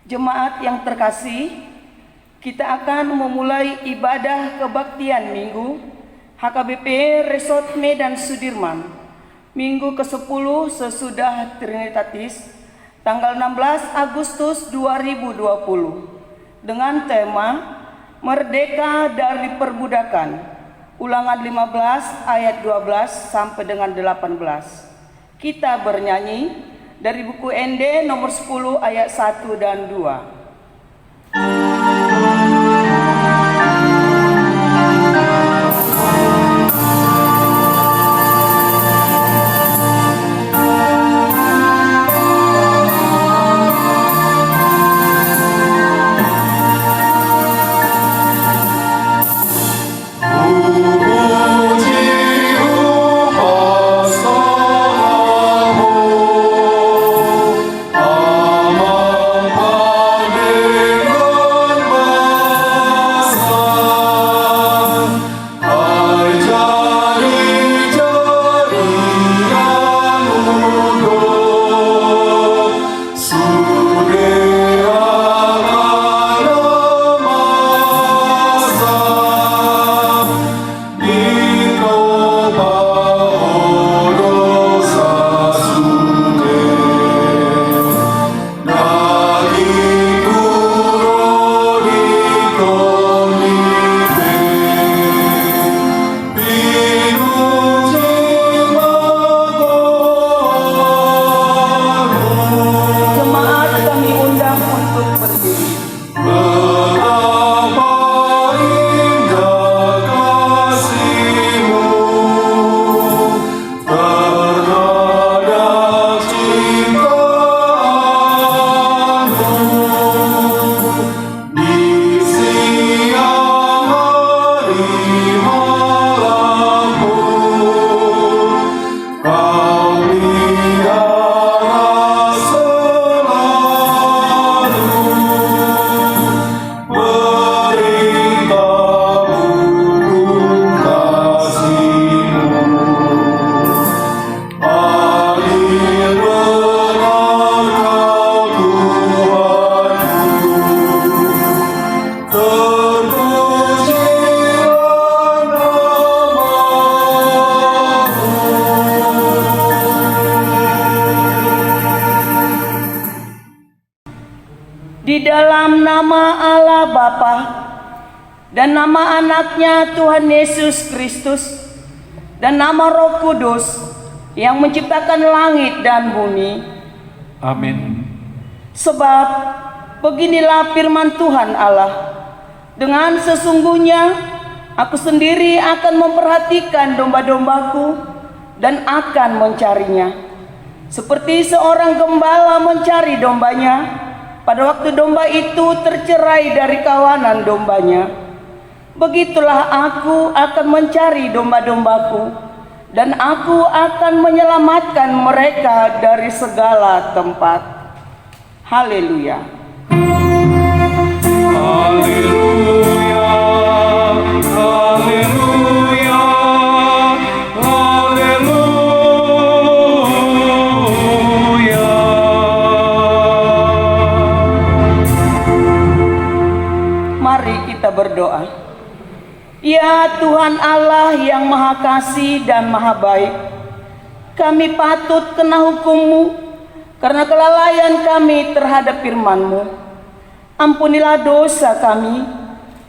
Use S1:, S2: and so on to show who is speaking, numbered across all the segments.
S1: Jemaat yang terkasih, kita akan memulai ibadah kebaktian Minggu HKBP Resort Medan Sudirman, Minggu ke-10 sesudah Trinitatis, tanggal 16 Agustus 2020, dengan tema Merdeka dari Perbudakan, Ulangan 15 ayat 12 sampai dengan 18. Kita bernyanyi dari buku ND nomor 10 ayat 1 dan 2. Di dalam nama Allah Bapa dan nama anaknya Tuhan Yesus Kristus dan nama Roh Kudus yang menciptakan langit dan bumi.
S2: Amin.
S1: Sebab beginilah firman Tuhan Allah, dengan sesungguhnya aku sendiri akan memperhatikan domba-dombaku dan akan mencarinya, seperti seorang gembala mencari dombanya pada waktu domba itu tercerai dari kawanan dombanya. Begitulah aku akan mencari domba-dombaku dan aku akan menyelamatkan mereka dari segala tempat. Haleluya.
S2: Haleluya, haleluya, haleluya.
S1: Mari kita berdoa. Ya Tuhan Allah yang Maha Kasih dan Maha Baik, kami patut kena hukum-Mu karena kelalaian kami terhadap firman-Mu. Ampunilah dosa kami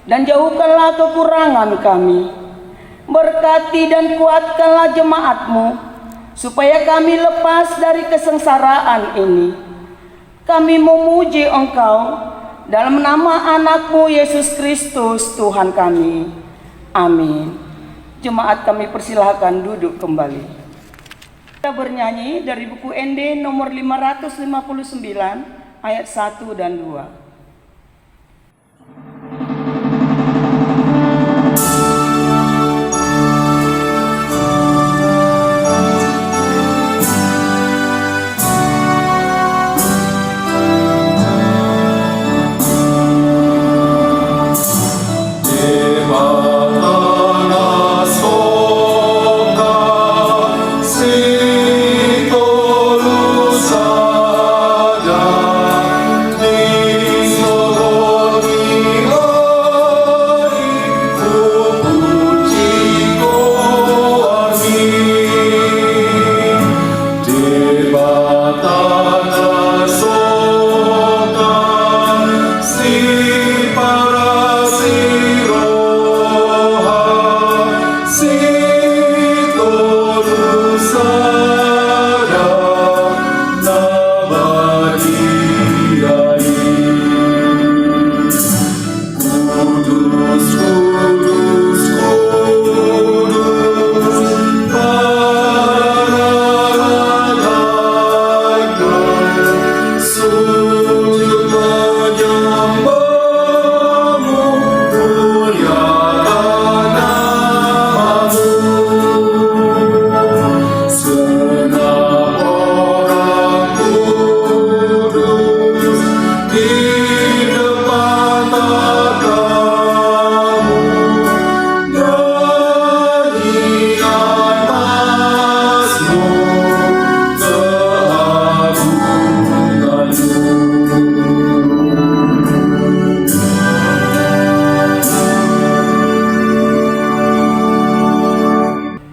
S1: dan jauhkanlah kekurangan kami. Berkati dan kuatkanlah jemaat-Mu supaya kami lepas dari kesengsaraan ini. Kami memuji Engkau dalam nama anak-Mu Yesus Kristus Tuhan kami. Amin. Jemaat kami persilahkan duduk kembali. Kita bernyanyi dari buku ND nomor 559 ayat 1 dan 2.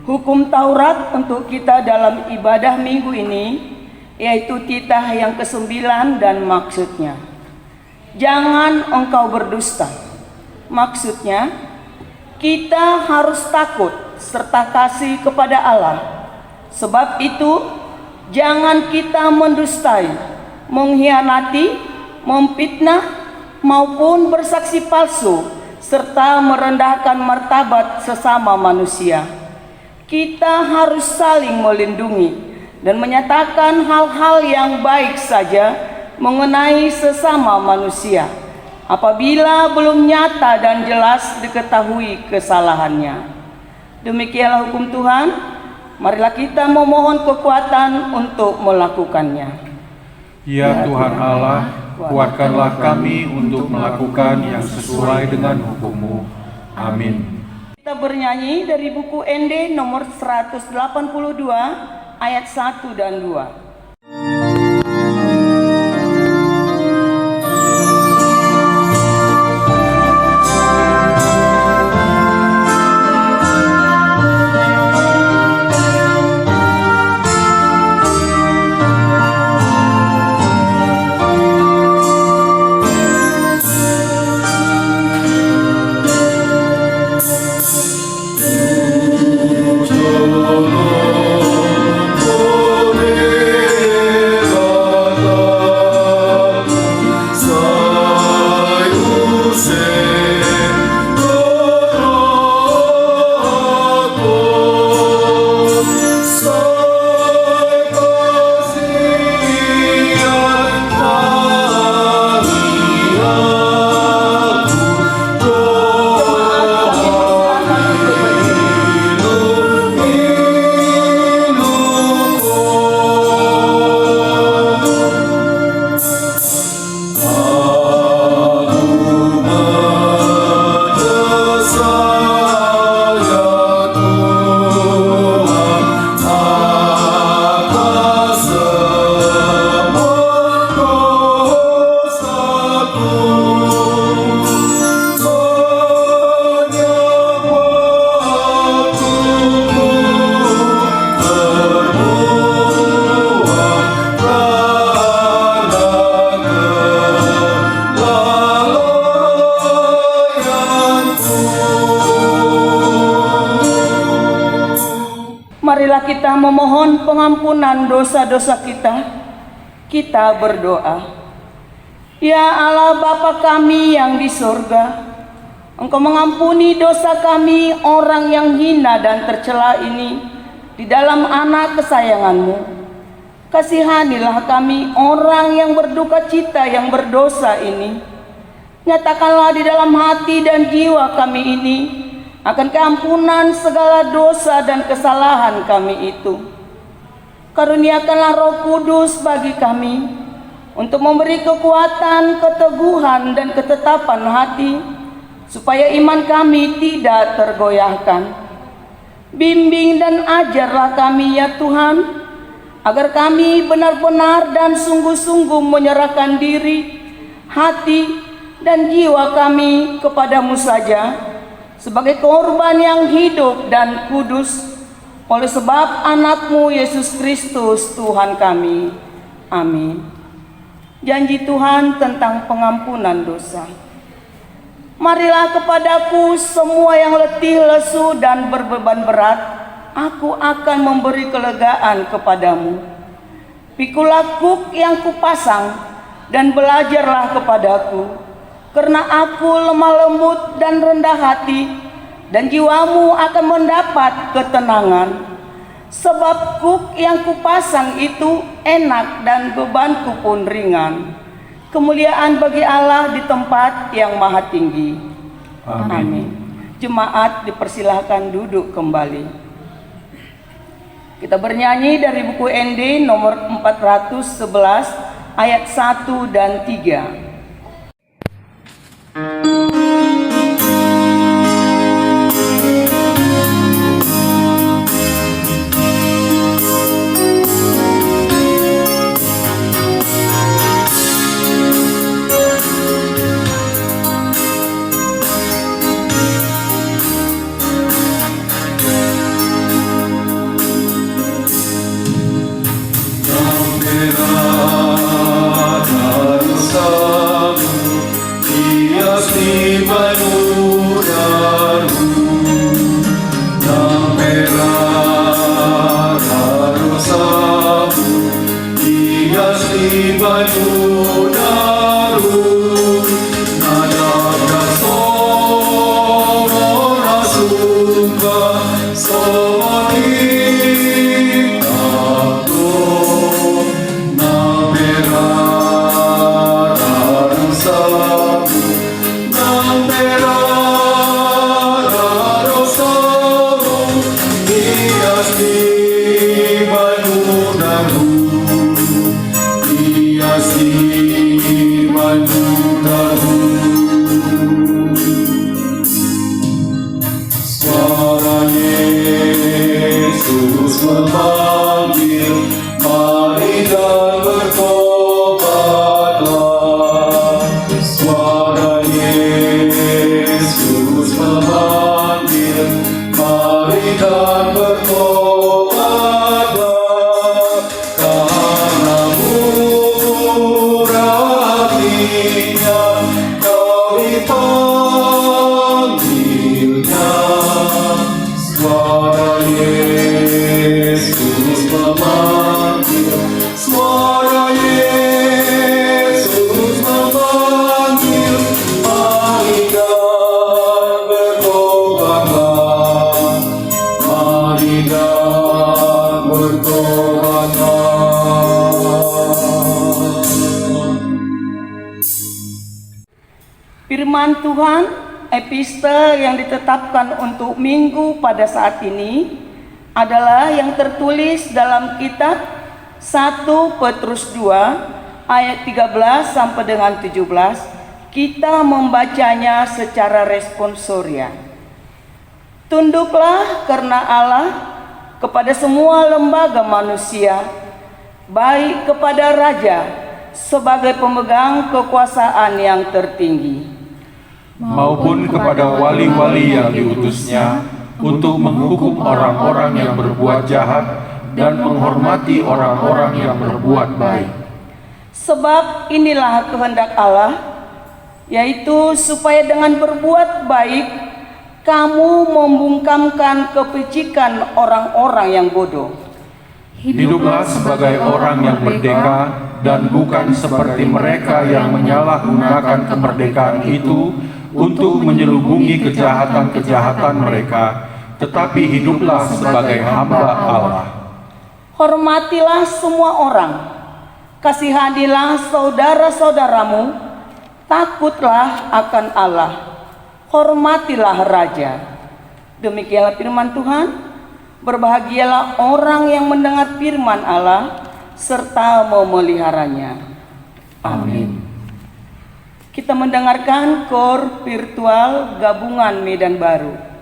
S1: Hukum Taurat untuk kita dalam ibadah minggu ini, yaitu titah yang ke-9 dan maksudnya. Jangan engkau berdusta. Maksudnya, kita harus takut serta kasih kepada Allah. Sebab itu, jangan kita mendustai, mengkhianati, memfitnah, maupun bersaksi palsu, serta merendahkan martabat sesama manusia. Kita harus saling melindungi dan menyatakan hal-hal yang baik saja mengenai sesama manusia apabila belum nyata dan jelas diketahui kesalahannya. Demikianlah hukum Tuhan. Marilah kita memohon kekuatan untuk melakukannya.
S2: Ya Tuhan Allah, kuatkanlah kami untuk melakukan yang sesuai dengan hukum-Mu. Amin.
S1: Kita bernyanyi dari buku ND nomor 182 ayat 1 dan 2.
S2: Oh
S1: pengampunan dosa-dosa kita, kita berdoa. Ya Allah Bapa kami yang di surga, Engkau mengampuni dosa kami orang yang hina dan tercela ini di dalam anak kesayangan-Mu. Kasihanilah kami orang yang berduka cita yang berdosa ini. Nyatakanlah di dalam hati dan jiwa kami ini akan keampunan segala dosa dan kesalahan kami itu. Karuniakanlah Roh Kudus bagi kami untuk memberi kekuatan, keteguhan dan ketetapan hati, supaya iman kami tidak tergoyahkan. Bimbing dan ajarlah kami ya Tuhan, agar kami benar-benar dan sungguh-sungguh menyerahkan diri, hati, dan jiwa kami kepadamu saja, sebagai korban yang hidup dan kudus, oleh sebab anakmu Yesus Kristus Tuhan kami. Amin. Janji Tuhan tentang pengampunan dosa. Marilah kepadaku semua yang letih, lesu, dan berbeban berat, aku akan memberi kelegaan kepadamu. Pikulah kuk yang kupasang dan belajarlah kepadaku, karena aku lemah lembut dan rendah hati, dan jiwamu akan mendapat ketenangan. Sebab kuk yang kupasang itu enak dan bebanku pun ringan. Kemuliaan bagi Allah di tempat yang maha tinggi. Amin. Jemaat dipersilahkan duduk kembali. Kita bernyanyi dari buku ND nomor 411 ayat 1 dan 3. Firman Tuhan, epistel yang ditetapkan untuk minggu pada saat ini adalah yang tertulis dalam kitab 1 Petrus 2 ayat 13 sampai dengan 17. Kita membacanya secara responsoria. Tunduklah karena Allah kepada semua lembaga manusia, baik kepada raja sebagai pemegang kekuasaan yang tertinggi,
S2: maupun kepada wali-wali yang diutusnya untuk menghukum orang-orang yang berbuat jahat dan menghormati orang-orang yang berbuat baik.
S1: Sebab inilah kehendak Allah, yaitu supaya dengan berbuat baik kamu membungkamkan kepicikan orang-orang yang bodoh.
S2: Hiduplah sebagai orang yang merdeka dan bukan seperti mereka yang menyalahgunakan kemerdekaan itu untuk menyelubungi kejahatan-kejahatan mereka, tetapi hiduplah sebagai hamba Allah.
S1: Hormatilah semua orang, kasihanilah saudara-saudaramu, takutlah akan Allah, hormatilah Raja. Demikianlah firman Tuhan. Berbahagialah orang yang mendengar firman Allah serta memeliharanya. Amin. Kita mendengarkan KOR virtual Gabungan Medan Baru.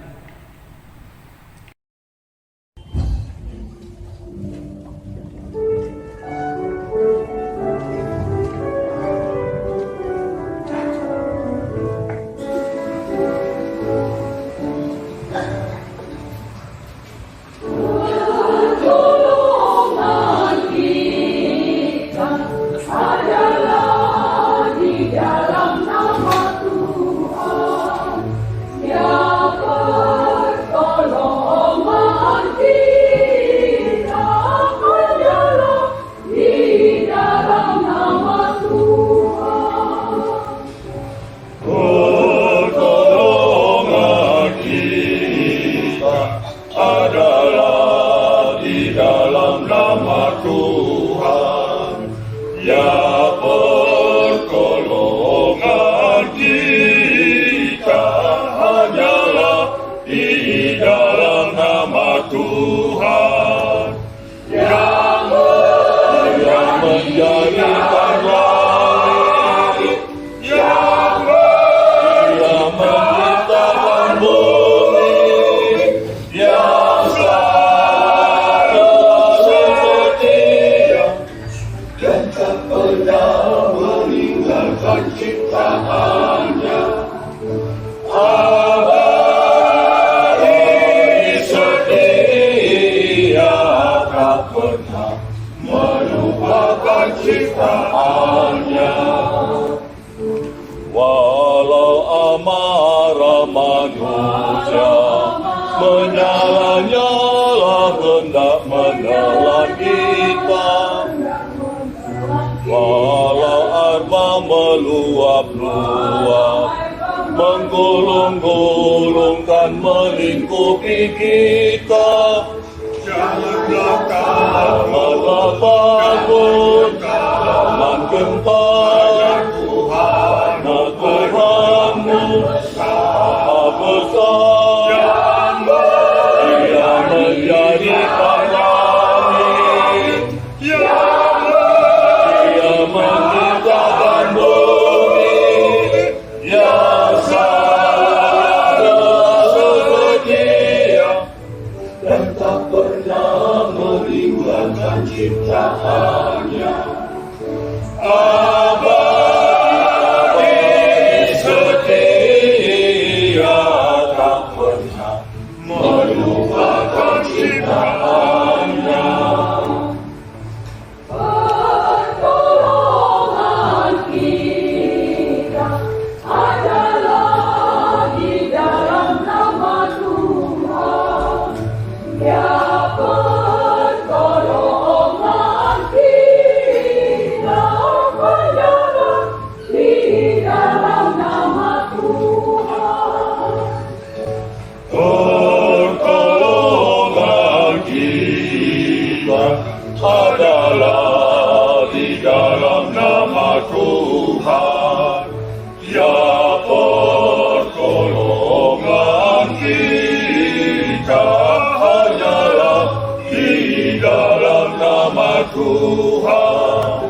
S3: Walau amarah manusia menyala-nyala hendak menelan kita, walau arpa meluap-luap menggulung-gulungkan melingkupi kita, janganlah takut, jangan gentar, Tuhanmu Maha besar, Dia menjadikan langit, Dia menciptakan bumi, yang setia dan tak pernah meninggalkan ciptaannya. Abadi setia, tak pernah melupakan ciptaannya. Pertolongan kita adalah di dalam nama Tuhan. Ya pertolongan kita adalah di dalam nama Tuhan. Pertolongan kita adalah di dalam nama Tuhan. Ya pertolongan kita hanyalah di dalam nama Tuhan.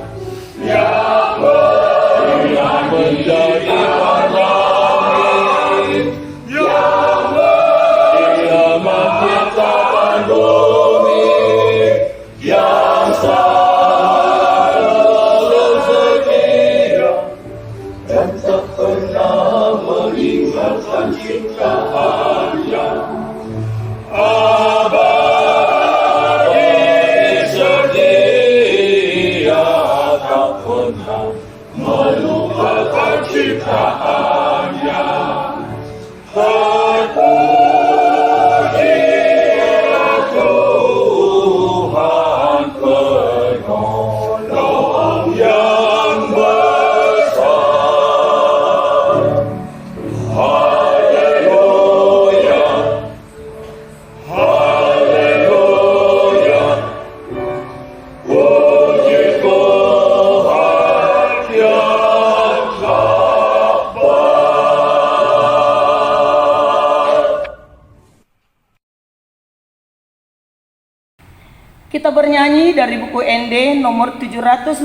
S3: Yang menjadikan langit, yang menciptakan bumi, yang selalu setia dan tak pernah meninggalkan ciptaannya. Abadi setia, tak pernah melupakan ciptaannya. Terpujilah Tuhan
S1: kita bernyanyi dari buku ND nomor 747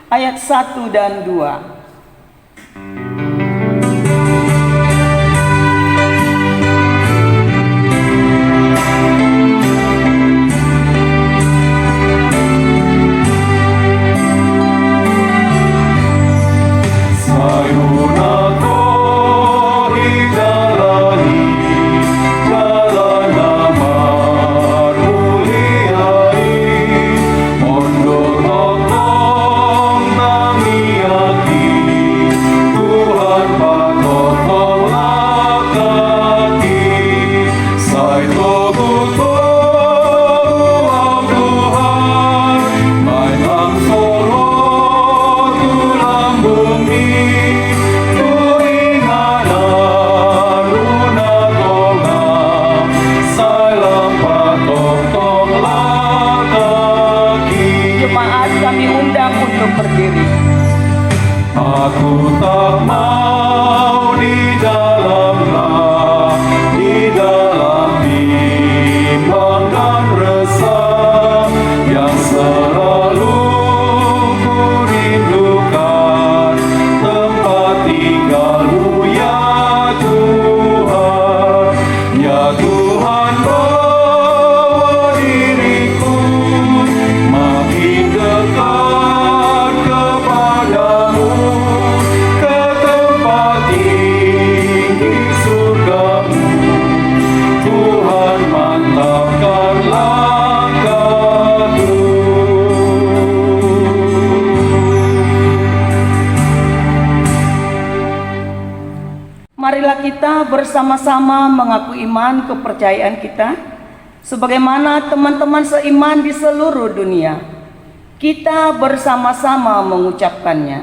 S1: ayat 1 dan 2.
S2: Aku tak mau di dalam bimbang dan resah yang selalu ku rindukan tempat tinggalmu ya Tuhan. Ya Tuhan, bawa diriku makin dekat kepadamu, ke tempat tinggi surgamu. Tuhan, mantapkan langkahku.
S1: Marilah kita bersama-sama mengaku iman kepercayaan kita sebagaimana teman-teman seiman di seluruh dunia. Kita bersama-sama mengucapkannya.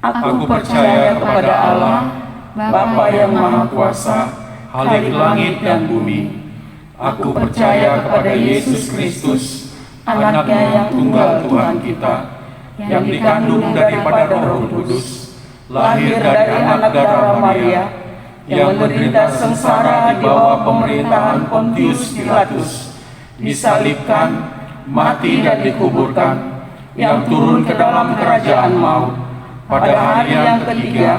S2: Aku percaya kepada Allah, Bapa yang Maha Kuasa, Khalik langit dan bumi. Aku percaya kepada Yesus Kristus, Anaknya yang tunggal Tuhan kita, yang dikandung daripada Roh Kudus, lahir dari anak darah Maria, yang menderita sengsara di bawah pemerintahan Pontius Pilatus, disalibkan, mati dan dikuburkan, yang turun ke dalam kerajaan maut, pada hari yang ketiga,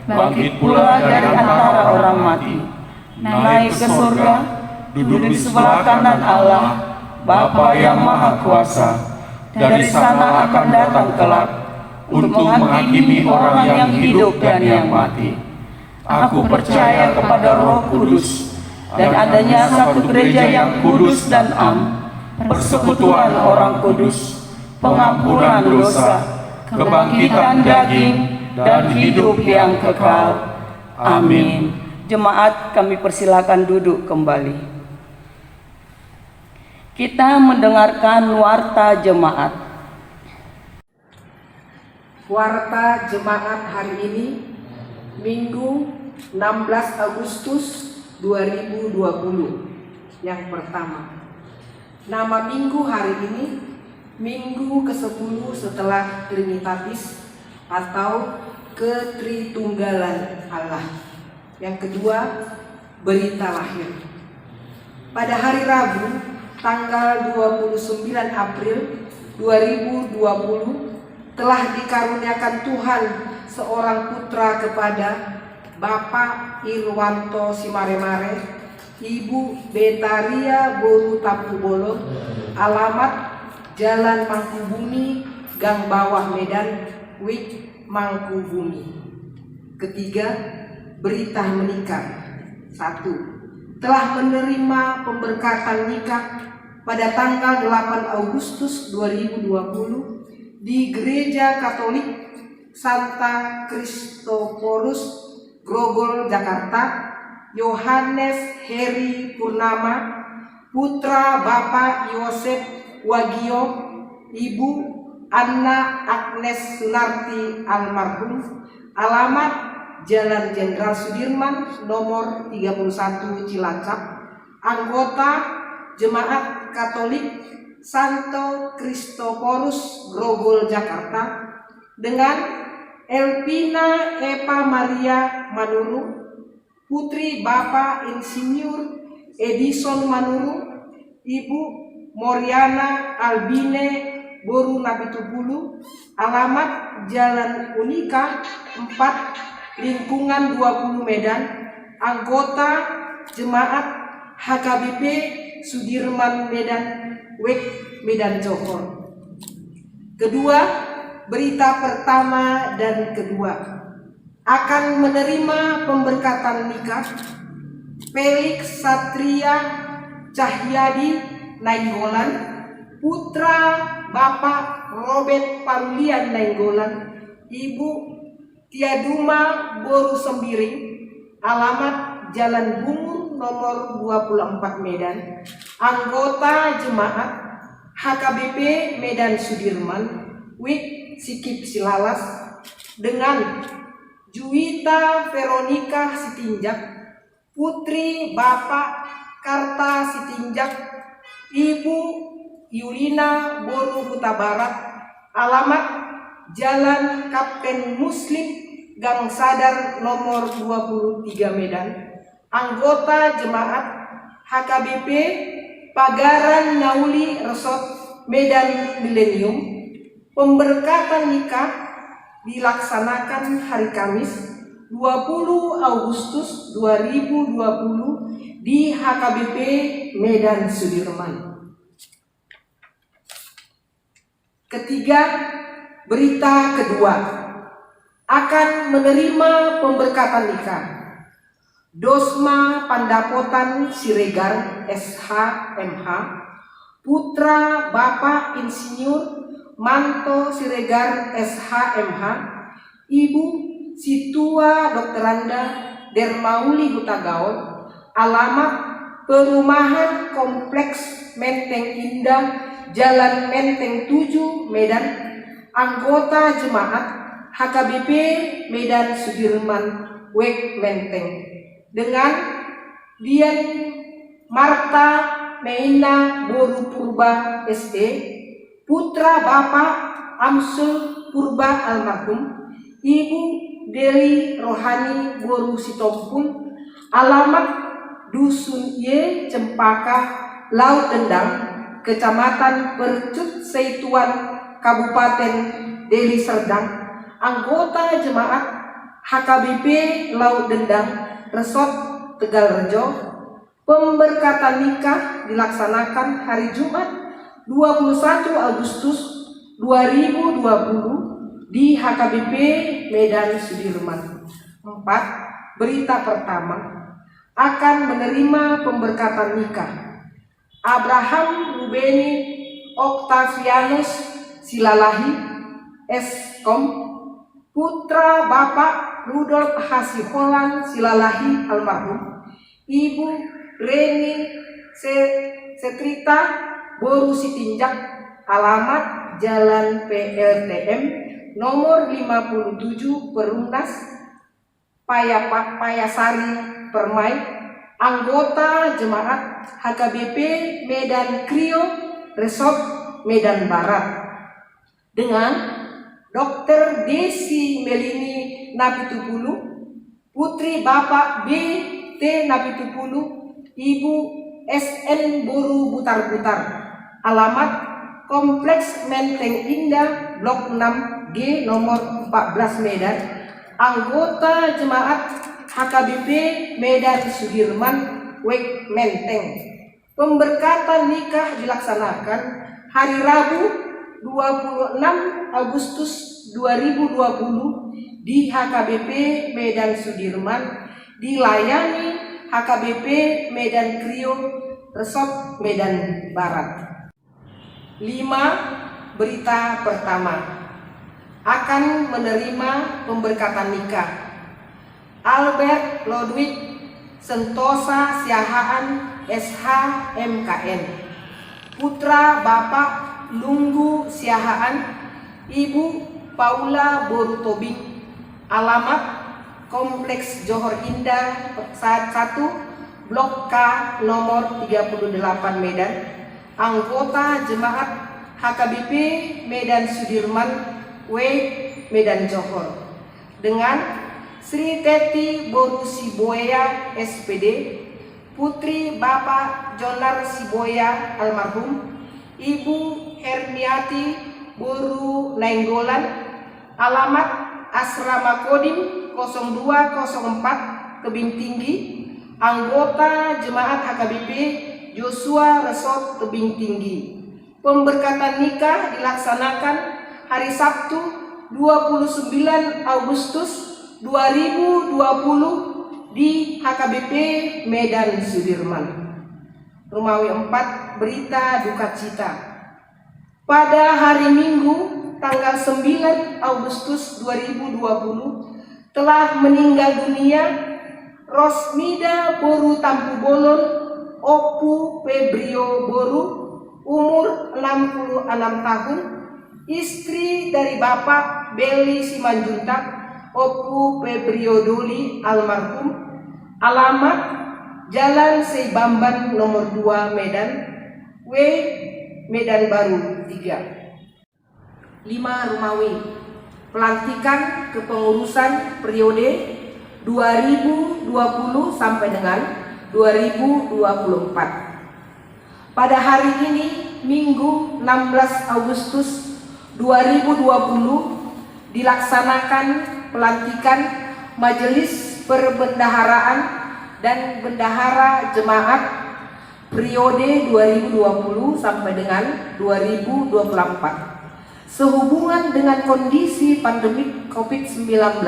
S2: bangkit pula dari antara orang mati, naik ke surga, duduk di sebelah kanan Allah, Bapa yang Maha Kuasa. Dari sana akan datang kelak untuk menghakimi orang yang hidup dan yang mati. Aku percaya kepada Roh Kudus dan adanya satu gereja yang kudus dan am, persekutuan orang kudus, pengampunan dosa, kebangkitan daging, dan hidup yang kekal. Amin.
S1: Jemaat, kami persilakan duduk kembali. Kita mendengarkan warta jemaat.
S4: Warta jemaat hari ini, Minggu 16 Agustus 2020. Yang pertama, nama minggu hari ini, Minggu ke-10 setelah Trinitatis atau Ketritunggalan Allah. Yang kedua, berita lahir. Pada hari Rabu, tanggal 29 April 2020, telah dikaruniakan Tuhan seorang putra kepada Bapak Irwanto Simaremare, Ibu Betaria Boru Tapubolo, alamat Jalan Mangkubumi, Gang Bawah Medan, Wik Mangkubumi. Ketiga, berita menikah. 1. Telah menerima pemberkatan nikah pada tanggal 8 Agustus 2020 di Gereja Katolik Santa Kristoforus, Grogol, Jakarta, Yohanes Heri Purnama, putra Bapak Yosef Wagio, Ibu Anna Agnes Sunarti almarhum, alamat Jalan Jenderal Sudirman nomor 31 Cilacap, anggota Jemaat Katolik Santo Kristoforus, Grogol, Jakarta, dengan Elpina Epa Maria Manuru, putri Bapak Insinyur Edison Manuru, Ibu Moriana Albine Boru Napitupulu, alamat Jalan Unika 4, lingkungan 20 Medan, anggota Jemaat HKBP Sudirman Medan, Wek Medan Johor. Kedua, berita pertama dan kedua, akan menerima pemberkatan nikah Felix Satria Cahyadi Nainggolan, putra Bapak Robert Parulian Nainggolan, Ibu Tiaduma Boru Sembiring, alamat Jalan Bungur nomor 24 Medan, anggota Jemaat HKBP Medan Sudirman, Wik Sikip Silalas, dengan Juwita Veronica Sitinjak, putri Bapak Karta Sitinjak, Ibu Yulina Boru Huta Barat, alamat Jalan Kapten Muslim Gang Sadar nomor 23 Medan, anggota Jemaat HKBP Pagaran Nauli Resort Medan Milenium. Pemberkatan nikah dilaksanakan hari Kamis 20 Agustus 2020 di HKBP Medan Sudirman. Ketiga, berita kedua, akan menerima pemberkatan nikah Dosma Pandapotan Siregar SH MH, putra Bapak Insinyur Manto Siregar SH MH, Ibu Situa Dokteranda Dermauli Hutagaon, alamat Perumahan Kompleks Menteng Indah, Jalan Menteng 7 Medan, anggota Jemaat HKBP Medan Sudirman, Wek Menteng, dengan Dian Marta Meina Boru Purba SD, putra Bapak Amsul Purba almarhum, Ibu Deli Rohani Boru Sitompul, alamat Dusun Y Cempaka, Laut Dendang, Kecamatan Percut Seituan, Kabupaten Deli Serdang, anggota Jemaat HKBP Laut Dendang, Resort Tegalrejo. Pemberkatan nikah dilaksanakan hari Jumat 21 Agustus 2020 di HKBP Medan Sudirman. 4. Berita pertama, akan menerima pemberkatan nikah Abraham Rubeni Octavianus Silalahi Eskom, putra Bapak Rudolf Hasiholan Silalahi almarhum, Ibu Reni Setrita Boru Sitinjak, alamat Jalan PLTM nomor 57 Perumnas Payasari Permai, anggota Jemaat HKBP Medan Krio Resort Medan Barat, dengan Dr. Desi Melini Napitupulu, putri Bapak B. T. Napitupulu, Ibu SN Boru Butar-Butar, alamat Kompleks Menteng Indah Blok 6 G nomor 14 Medan, anggota Jemaat HKBP Medan Sudirman, Wek Menteng. Pemberkatan nikah dilaksanakan hari Rabu 26 Agustus 2020 di HKBP Medan Sudirman, dilayani HKBP Medan Krio Resort Medan Barat. 5. Berita pertama, akan menerima pemberkatan nikah Albert Ludwig Sentosa Siahaan SH MKN, putra Bapak Lunggu Siahaan, Ibu Paula Boru Tobing, alamat Kompleks Johor Indah 1 Blok K nomor 38 Medan, anggota Jemaat HKBP Medan Sudirman, W Medan Johor, dengan Sri Teti Boru Siboya SPD, putri Bapak Jonar Siboya almarhum, Ibu Hermiati Boru Nainggolan, alamat Asrama Kodim 0204 Tebing Tinggi, anggota Jemaat HKBP Joshua Resort Tebing Tinggi. Pemberkatan nikah dilaksanakan hari Sabtu 29 Agustus 2020 di HKBP Medan Sudirman. Romawi 4, berita duka cita. Pada hari Minggu tanggal 9 Agustus 2020 telah meninggal dunia Rosmida Boru Tampu Bolon Opu Febrio Boru, umur 66 tahun, istri dari Bapak Beli Simanjuntak Opu Febrio Doli almarhum, alamat Jalan Seibamban nomor 2 Medan, Medan Baru 3. 5. Romawi, pelantikan kepengurusan periode 2020 sampai dengan 2024. Pada hari ini, Minggu 16 Agustus 2020, dilaksanakan pelantikan Majelis Perbendaharaan dan Bendahara Jemaat periode 2020 sampai dengan 2024. Sehubungan dengan kondisi pandemi COVID-19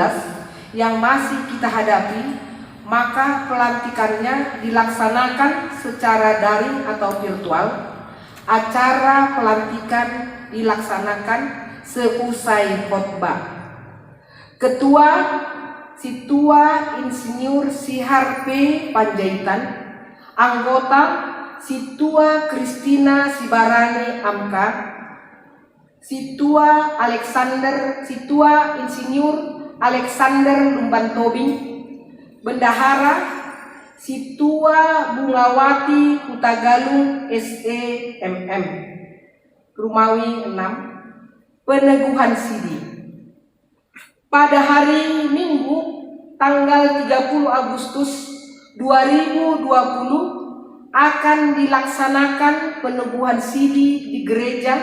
S4: yang masih kita hadapi, maka pelantikannya dilaksanakan secara daring atau virtual. Acara pelantikan dilaksanakan seusai khotbah. Ketua Situa Insinyur Sihar P. Panjaitan, anggota Situa Kristina Sibarani Amka, Situa Insinyur Alexander Lumban Tobing, Bendahara Situa Bungawati Kutagalung SEMM. Romawi 6, peneguhan sidi. Pada hari Minggu tanggal 30 Agustus 2020 akan dilaksanakan peneguhan sidi di gereja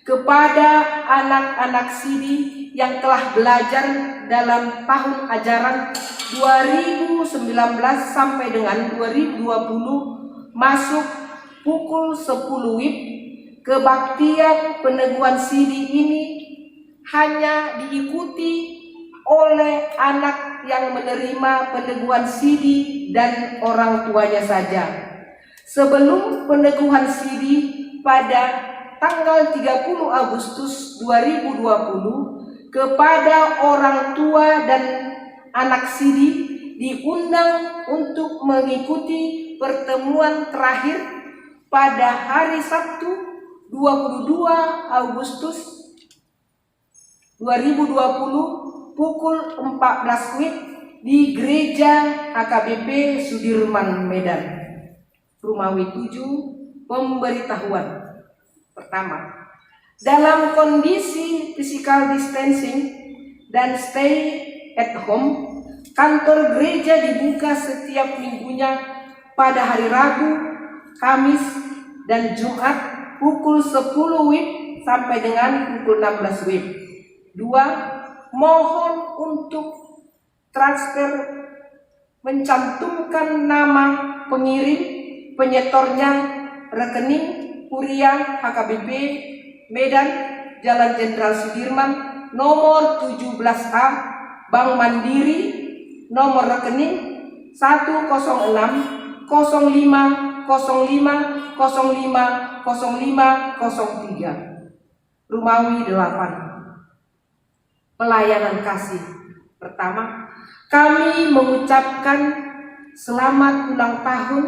S4: kepada anak-anak sidi yang telah belajar dalam tahun ajaran 2019 sampai dengan 2020 masuk pukul 10 WIB. Kebaktian peneguhan sidi ini hanya diikuti oleh anak yang menerima peneguhan sidi dan orang tuanya saja. Sebelum peneguhan sidi pada tanggal 30 Agustus 2020, kepada orang tua dan anak sidi diundang untuk mengikuti pertemuan terakhir pada hari Sabtu 22 Agustus 2020 pukul 14 WIB di Gereja HKBP Sudirman Medan. Romawi 7, pemberitahuan. Pertama, dalam kondisi physical distancing dan stay at home, kantor gereja dibuka setiap minggunya pada hari Rabu, Kamis, dan Jumat pukul 10 WIB sampai dengan pukul 16 WIB. 2. Mohon untuk transfer mencantumkan nama pengirim, penyetornya, rekening Kuria HKBP Medan, Jalan Jenderal Sudirman, nomor 17A, Bank Mandiri, nomor rekening 106 05 05 05 05 03. Romawi 8, pelayanan kasih. Pertama, kami mengucapkan selamat ulang tahun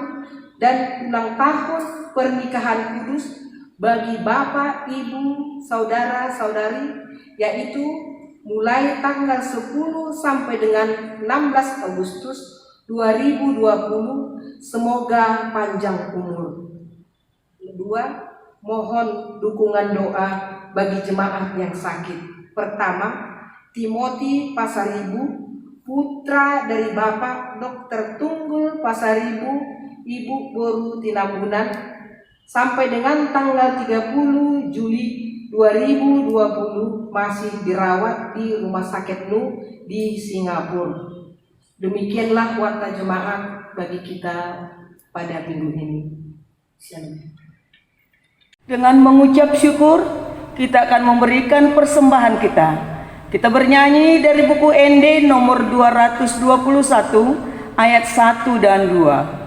S4: dan ulang tahun pernikahan kudus bagi Bapak, Ibu, Saudara-saudari, yaitu mulai tanggal 10 sampai dengan 16 Agustus 2020. Semoga panjang umur. Kedua, mohon dukungan doa bagi jemaat yang sakit. Pertama, Timothy Pasaribu, putra dari Bapak Dr. Tunggul Pasaribu, Ibu Boru Tinambunan, sampai dengan tanggal 30 Juli 2020 masih dirawat di Rumah Sakit Nu di Singapura. Demikianlah warta jemaat bagi kita pada minggu ini. Shalom.
S1: Dengan mengucap syukur, kita akan memberikan persembahan kita. Kita bernyanyi dari buku ND nomor 221 ayat 1 dan 2.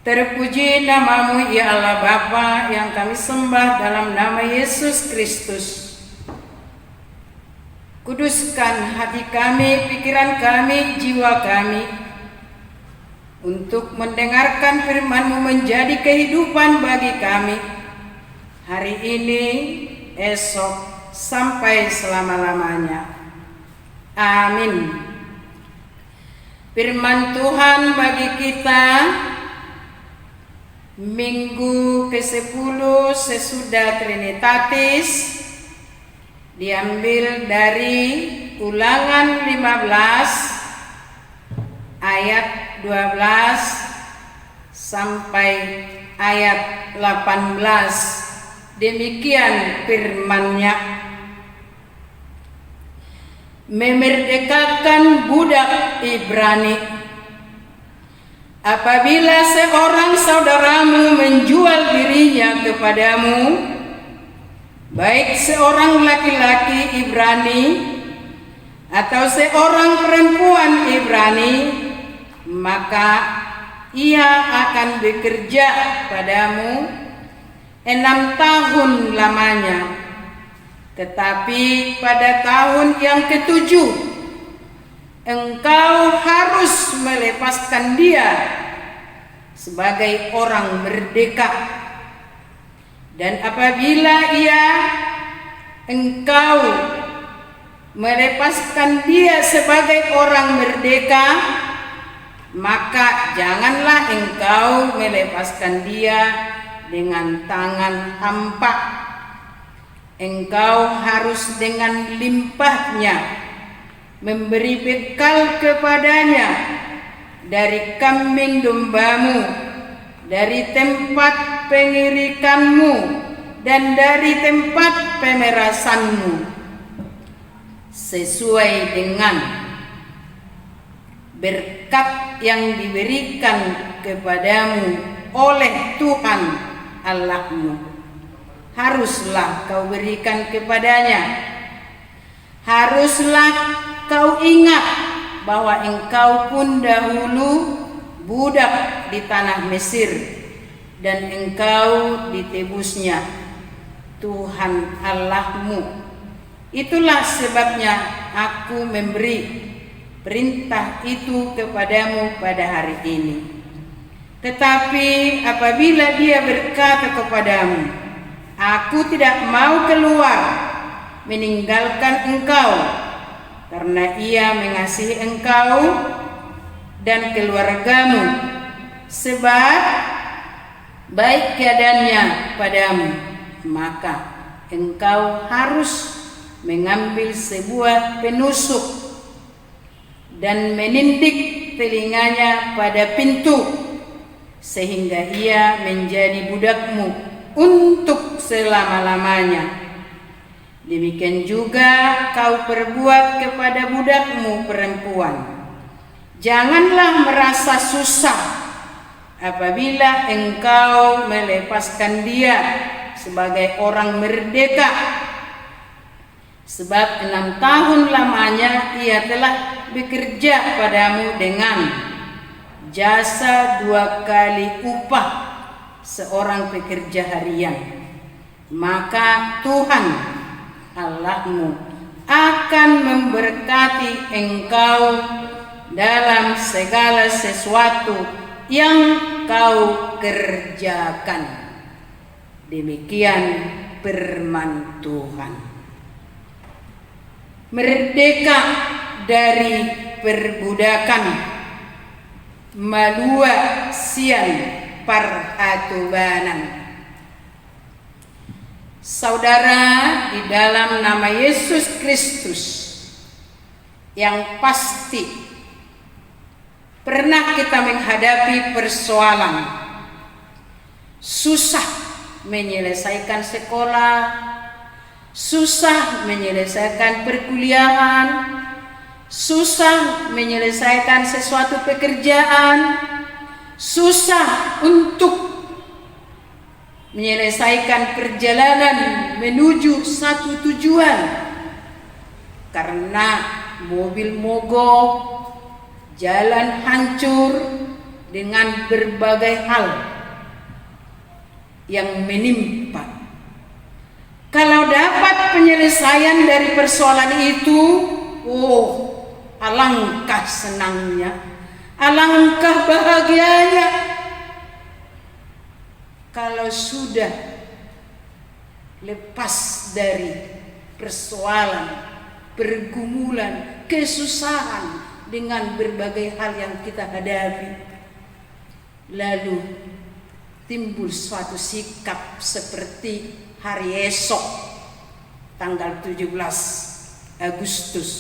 S5: Terpuji namamu ya Allah Bapa yang kami sembah dalam nama Yesus Kristus. Kuduskan hati kami, pikiran kami, jiwa kami untuk mendengarkan firman-Mu menjadi kehidupan bagi kami hari ini, esok, sampai selama-lamanya. Amin. Firman Tuhan bagi kita Minggu ke-10 sesudah Trinitatis diambil dari Ulangan 15 ayat 12 sampai ayat 18. Demikian firman-Nya. Memerdekakan budak Ibrani. Apabila seorang saudaramu menjual dirinya kepadamu, baik seorang laki-laki Ibrani atau seorang perempuan Ibrani, maka ia akan bekerja padamu 6 tahun lamanya. Tetapi pada tahun yang ke-7 engkau harus melepaskan dia sebagai orang merdeka. Dan apabila engkau melepaskan dia sebagai orang merdeka, maka janganlah engkau melepaskan dia dengan tangan hampa. Engkau harus dengan limpahnya memberi bekal kepadanya dari kambing dombamu, dari tempat pengirikanmu, dan dari tempat pemerasanmu, sesuai dengan berkat yang diberikan kepadamu oleh Tuhan Allahmu. Haruslah kau berikan kepadanya. Haruslah kau ingat bahwa engkau pun dahulu budak di tanah Mesir, dan engkau ditebusnya Tuhan Allahmu. Itulah sebabnya aku memberi perintah itu kepadamu pada hari ini. Tetapi apabila dia berkata kepadamu, aku tidak mau keluar meninggalkan engkau, karena ia mengasihi engkau dan keluargamu, sebab baik keadaannya padamu, maka engkau harus mengambil sebuah penusuk dan menindik telinganya pada pintu, sehingga ia menjadi budakmu untuk selama-lamanya. Demikian juga kau perbuat kepada budakmu perempuan. Janganlah merasa susah apabila engkau melepaskan dia sebagai orang merdeka, sebab 6 tahun lamanya ia telah bekerja padamu dengan jasa 2 kali upah seorang pekerja harian. Maka Tuhan Allahmu akan memberkati engkau dalam segala sesuatu yang kau kerjakan. Demikian firman Tuhan. Merdeka dari perbudakan, malua sian parhatubanan. Saudara, di dalam nama Yesus Kristus yang pasti pernah kita menghadapi persoalan susah menyelesaikan sekolah, susah menyelesaikan perkuliahan, susah menyelesaikan sesuatu pekerjaan, susah untuk menyelesaikan perjalanan menuju satu tujuan karena mobil mogok, jalan hancur, dengan berbagai hal yang menimpa. Kalau dapat penyelesaian dari persoalan itu, alangkah senangnya, alangkah bahagianya. Kalau sudah lepas dari persoalan, pergumulan, kesusahan dengan berbagai hal yang kita hadapi, lalu timbul suatu sikap seperti hari esok tanggal 17 Agustus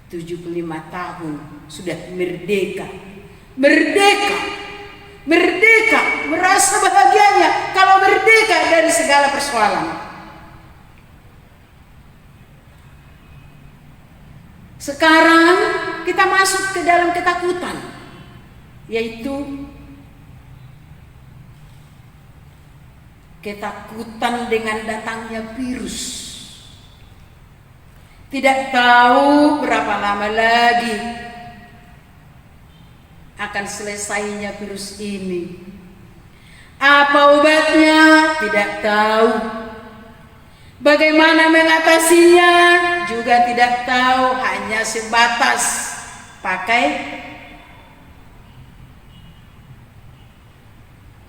S5: 75 tahun sudah merdeka. Merdeka, merasa bahagianya kalau merdeka dari segala persoalan. Sekarang kita masuk ke dalam ketakutan, yaitu ketakutan dengan datangnya virus. Tidak tahu berapa lama lagi akan selesainya virus ini. Apa obatnya? Tidak tahu. Bagaimana mengatasinya? Juga tidak tahu. Hanya sebatas pakai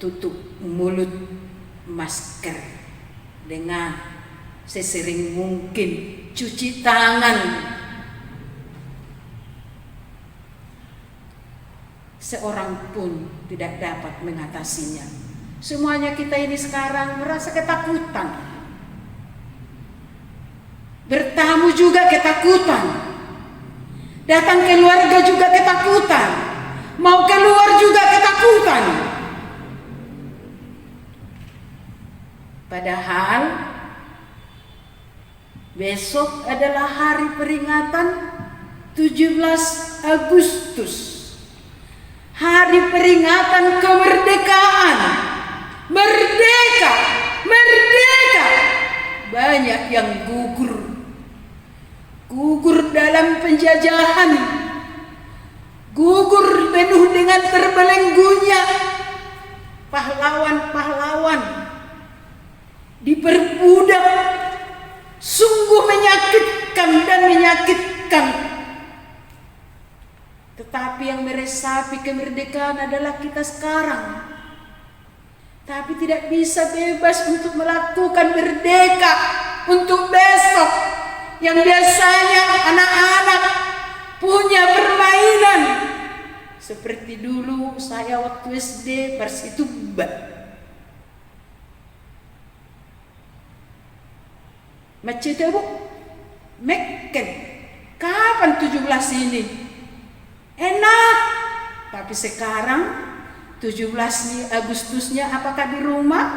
S5: tutup mulut, masker, dengan sesering mungkin cuci tangan. Seorang pun tidak dapat mengatasinya. Semuanya kita ini sekarang merasa ketakutan. Bertamu juga ketakutan. Datang keluarga juga ketakutan. Mau keluar juga ketakutan. Padahal besok adalah hari peringatan 17 Agustus. Hari peringatan kemerdekaan. Merdeka. Banyak yang gugur dalam penjajahan, gugur penuh dengan terbelenggunya pahlawan-pahlawan, diperbudak. Sungguh menyakitkan. Tetapi yang meresapi kemerdekaan adalah kita sekarang. Tapi tidak bisa bebas untuk melakukan merdeka untuk besok. Yang biasanya anak-anak punya permainan. Seperti dulu saya waktu SD bersituba. Macet bu, meken. Kapan 17 ini? Enak. Tapi sekarang 17 Agustusnya apakah di rumah?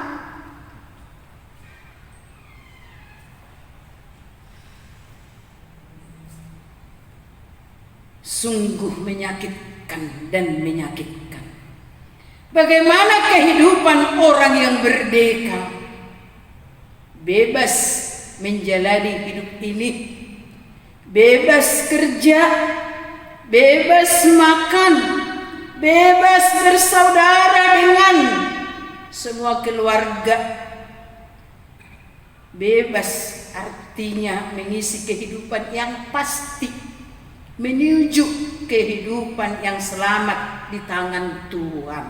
S5: Sungguh menyakitkan dan menyakitkan. Bagaimana kehidupan orang yang merdeka, bebas menjalani hidup ini, bebas kerja, bebas makan, bebas bersaudara dengan semua keluarga. Bebas artinya mengisi kehidupan yang pasti, menuju kehidupan yang selamat di tangan Tuhan.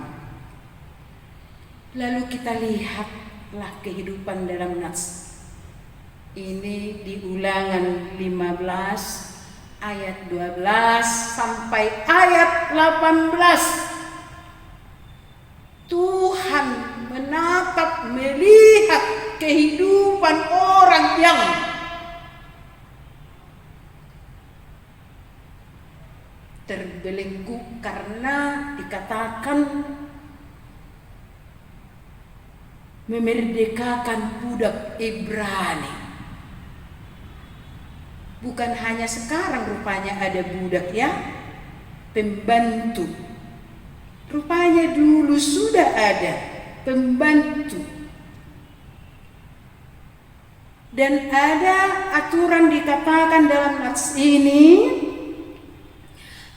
S5: Lalu kita lihatlah kehidupan dalam Nats ini di Ulangan 15 ayat 12 sampai ayat 18. Tuhan menatap, melihat kehidupan orang yang terbelenggu karena dikatakan memerdekakan budak Ibrani. Bukan hanya sekarang rupanya ada budak ya, pembantu. Rupanya dulu sudah ada pembantu. Dan ada aturan dikatakan dalam nats ini,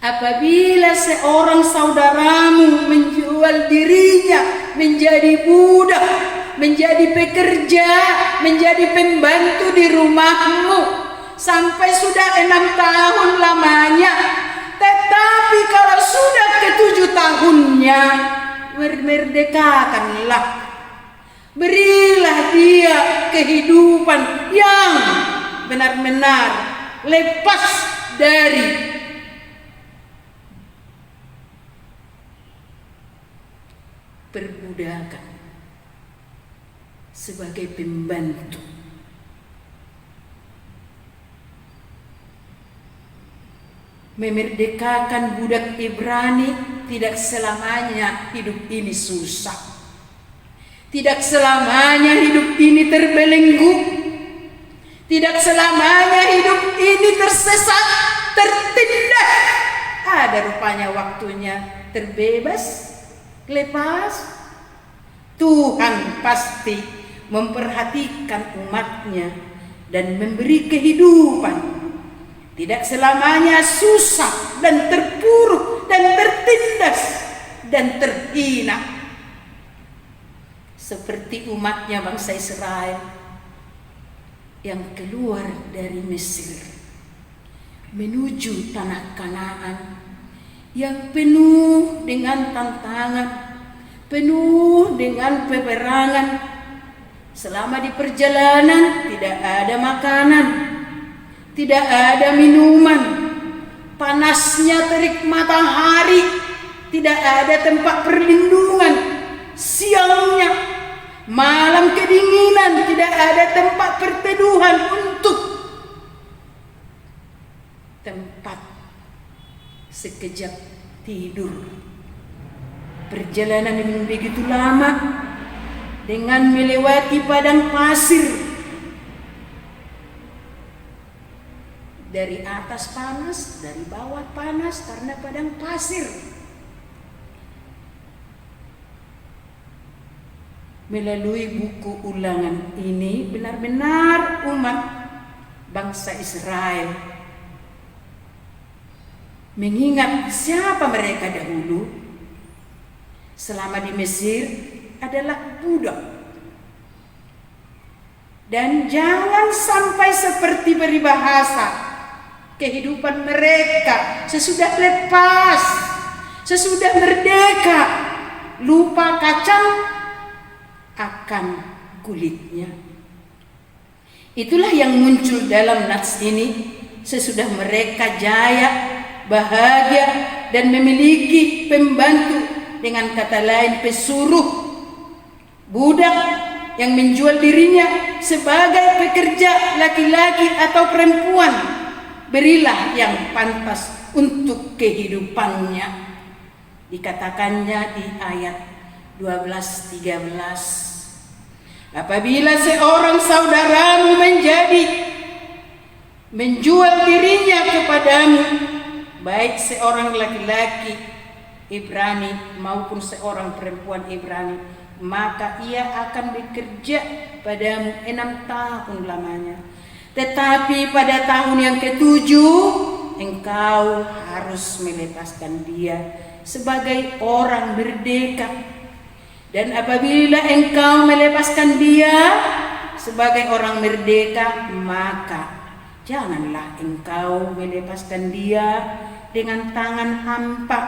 S5: apabila seorang saudaramu menjual dirinya menjadi budak, menjadi pekerja, menjadi pembantu di rumahmu sampai sudah 6 tahun lamanya, tetapi kalau sudah ke-7 tahunnya, merdekakanlah, berilah dia kehidupan yang benar-benar lepas dari perbudakan sebagai pembantu. Memerdekakan budak Ibrani tidak selamanya hidup ini susah. Tidak selamanya hidup ini terbelenggu. Tidak selamanya hidup ini tersesat, tertindas. Ada rupanya waktunya terbebas, lepas. Tuhan pasti memperhatikan umatnya dan memberi kehidupan. Tidak selamanya susah dan terpuruk dan tertindas dan terhina. Seperti umatnya bangsa Israel yang keluar dari Mesir menuju tanah Kanaan yang penuh dengan tantangan, penuh dengan peperangan. Selama di perjalanan tidak ada makanan, tidak ada minuman, panasnya terik matahari, tidak ada tempat perlindungan, siangnya malam kedinginan, tidak ada tempat perteduhan untuk tempat sekejap tidur. Perjalanan yang begitu lama dengan melewati padang pasir. Dari atas panas, dari bawah panas karena padang pasir. Melalui buku Ulangan ini benar-benar umat bangsa Israel mengingat siapa mereka dahulu. Selama di Mesir adalah budak. Dan jangan sampai seperti peribahasa kehidupan mereka sesudah lepas, sesudah merdeka, lupa kacang akan kulitnya. Itulah yang muncul dalam nats ini. Sesudah mereka jaya, bahagia dan memiliki pembantu, dengan kata lain pesuruh, budak yang menjual dirinya sebagai pekerja laki-laki atau perempuan, berilah yang pantas untuk kehidupannya. Dikatakannya di ayat 12-13. Apabila seorang saudaramu menjual dirinya kepadamu, baik seorang laki-laki Ibrani maupun seorang perempuan Ibrani, maka ia akan bekerja padamu 6 tahun lamanya. Tetapi pada tahun yang ke-7 engkau harus melepaskan dia sebagai orang merdeka. Dan apabila engkau melepaskan dia sebagai orang merdeka, maka janganlah engkau melepaskan dia dengan tangan hampa.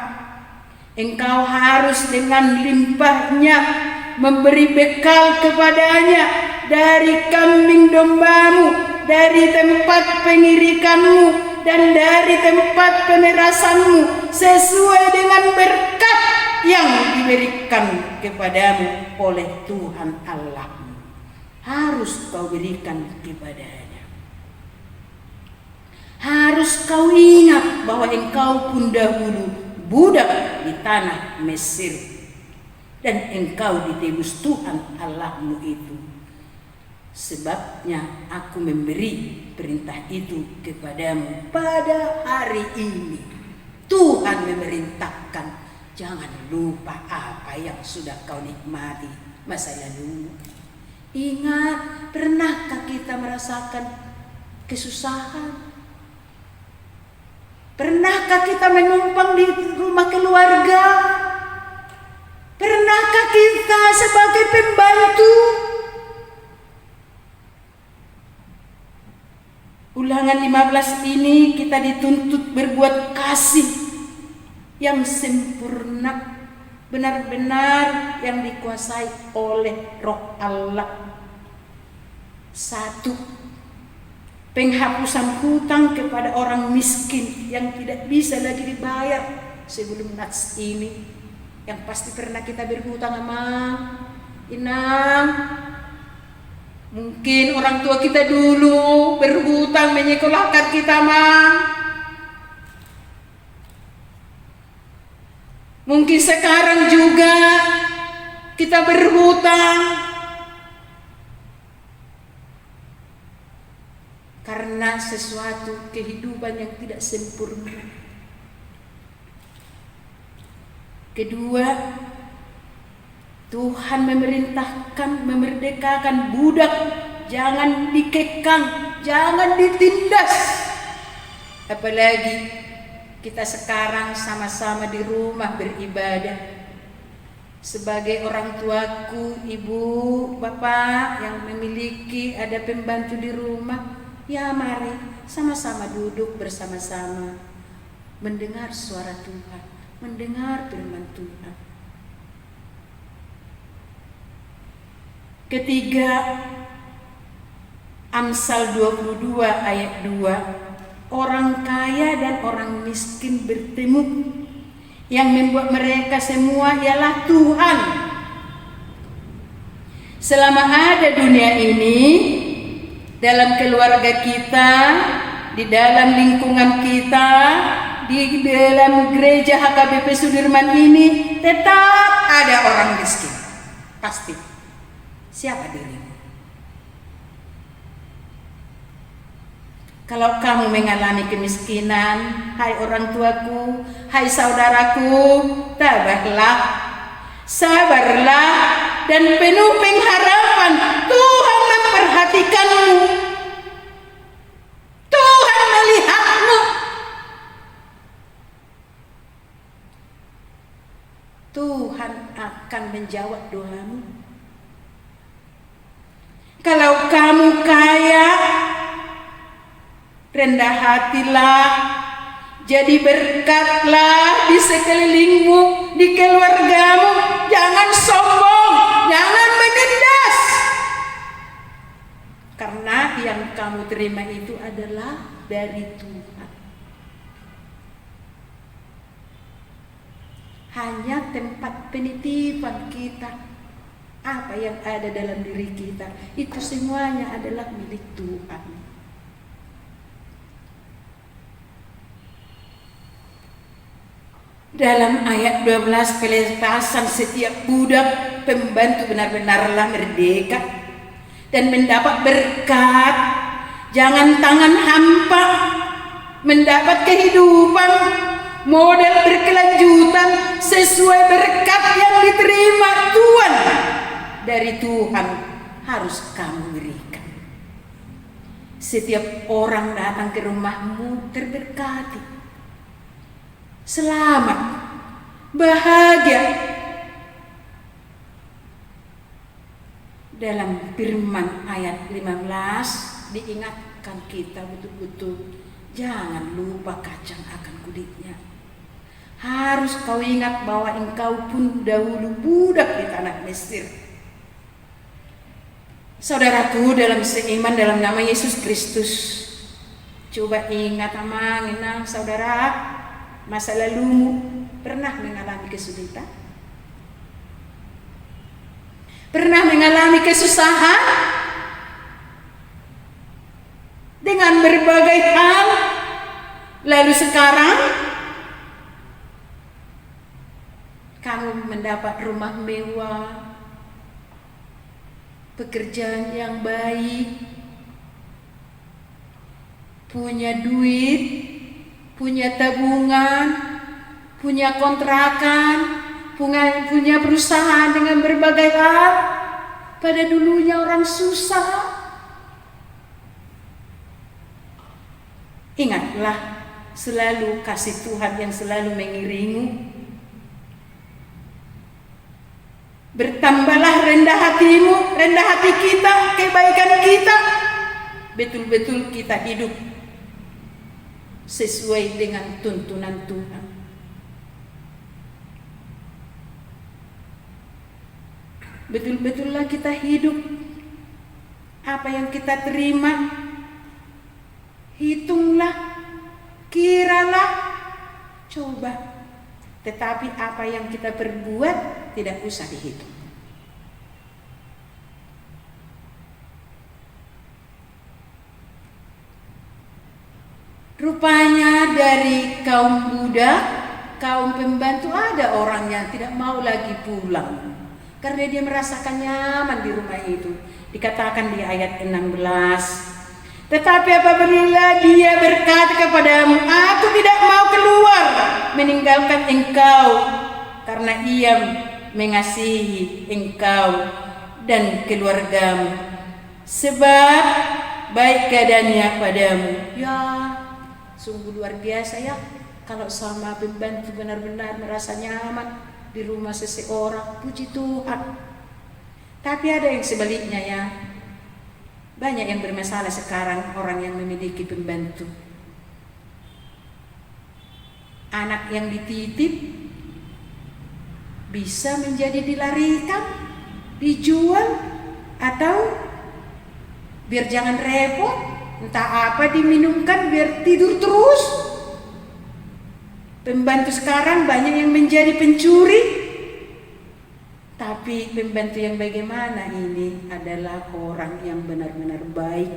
S5: Engkau harus dengan limpahnya memberi bekal kepadanya dari kambing dombamu, dari tempat pengirikanmu, dan dari tempat pemerasanmu, sesuai dengan berkat yang diberikan kepadamu oleh Tuhan Allahmu. Harus kau berikan kepadanya. Harus kau ingat bahwa engkau pun dahulu budak di tanah Mesir, dan engkau ditebus Tuhan Allahmu itu. Sebabnya aku memberi perintah itu kepadamu pada hari ini. Tuhan memerintahkan, jangan lupa apa yang sudah kau nikmati masa lalu. Ingat, pernahkah kita merasakan kesusahan? Pernahkah kita menumpang di rumah keluarga? Pernahkah kita sebagai pembantu? Ulangan 15 ini kita dituntut berbuat kasih yang sempurna, benar-benar yang dikuasai oleh Roh Allah. 1. Penghapusan hutang kepada orang miskin yang tidak bisa lagi dibayar sebelum Nats ini. Yang pasti pernah kita berhutang sama Inang. Mungkin orang tua kita dulu berhutang menyekolahkan kita, Mang. Mungkin sekarang juga kita berhutang karena sesuatu kehidupan yang tidak sempurna. Kedua, Tuhan memerintahkan memerdekakan budak, jangan dikekang, jangan ditindas. Apalagi kita sekarang sama-sama di rumah beribadah. Sebagai orang tuaku, ibu, bapak yang memiliki ada pembantu di rumah, ya mari sama-sama duduk bersama-sama mendengar suara Tuhan, mendengar firman Tuhan. Ketiga, Amsal 22 ayat 2, orang kaya dan orang miskin bertemu, yang membuat mereka semua ialah Tuhan. Selama ada dunia ini, dalam keluarga kita, di dalam lingkungan kita, di dalam gereja HKBP Sudirman ini, tetap ada orang miskin. Pasti. Siapa dirimu? Kalau kamu mengalami kemiskinan, hai orang tuaku, hai saudaraku, tabahlah, sabarlah, dan penuh pengharapan. Tuhan memperhatikanmu. Tuhan melihatmu. Tuhan akan menjawab doamu. Kalau kamu kaya, rendah hatilah, jadi berkatlah di sekelilingmu, di keluargamu. Jangan sombong, jangan menindas. Karena yang kamu terima itu adalah dari Tuhan. Hanya tempat penitipan kita, apa yang ada dalam diri kita, itu semuanya adalah milik Tuhan. Dalam ayat 12, pelepasan setiap budak pembantu benar-benarlah merdeka dan mendapat berkat. Jangan tangan hampa, mendapat kehidupan, model berkelanjutan sesuai berkat yang diterima Tuhan. Dari Tuhan harus kamu berikan. Setiap orang datang ke rumahmu terberkati, selamat, bahagia. Dalam firman ayat 15 diingatkan kita betul-betul, jangan lupa kacang akan kulitnya. Harus kau ingat bahwa engkau pun dahulu budak di tanah Mesir. Saudaraku dalam seiman dalam nama Yesus Kristus, coba ingat inang saudara, masa lalumu pernah mengalami kesulitan? Pernah mengalami kesusahan dengan berbagai hal? Lalu sekarang kamu mendapat rumah mewah, pekerjaan yang baik, punya duit, punya tabungan, punya kontrakan, punya perusahaan dengan berbagai hal. Pada dulunya orang susah. Ingatlah selalu kasih Tuhan yang selalu mengiringimu. Bertambahlah rendah hatimu, rendah hati kita, kebaikan kita. Betul-betul kita hidup sesuai dengan tuntunan Tuhan. Betul-betullah kita hidup. Apa yang kita terima, hitunglah, kiralah, coba. Tetapi apa yang kita perbuat tidak usah dihitung. Rupanya dari kaum budak, kaum pembantu ada orang yang tidak mau lagi pulang karena dia merasakan nyaman di rumah itu. Dikatakan di ayat 16, tetapi apabila dia berkata kepadamu, aku tidak mau keluar meninggalkan engkau, karena ia mengasihi engkau dan keluargamu, sebab baik keadaannya padamu. Ya, sungguh luar biasa ya kalau sama pembantu benar-benar merasa nyaman di rumah seseorang. Puji Tuhan. Tapi ada yang sebaliknya ya. Banyak yang bermasalah sekarang orang yang memiliki pembantu. Anak yang dititip bisa menjadi dilarikan, dijual, atau biar jangan repot, entah apa diminumkan biar tidur terus. Pembantu sekarang banyak yang menjadi pencuri. Tapi pembantu yang bagaimana ini adalah orang yang benar-benar baik,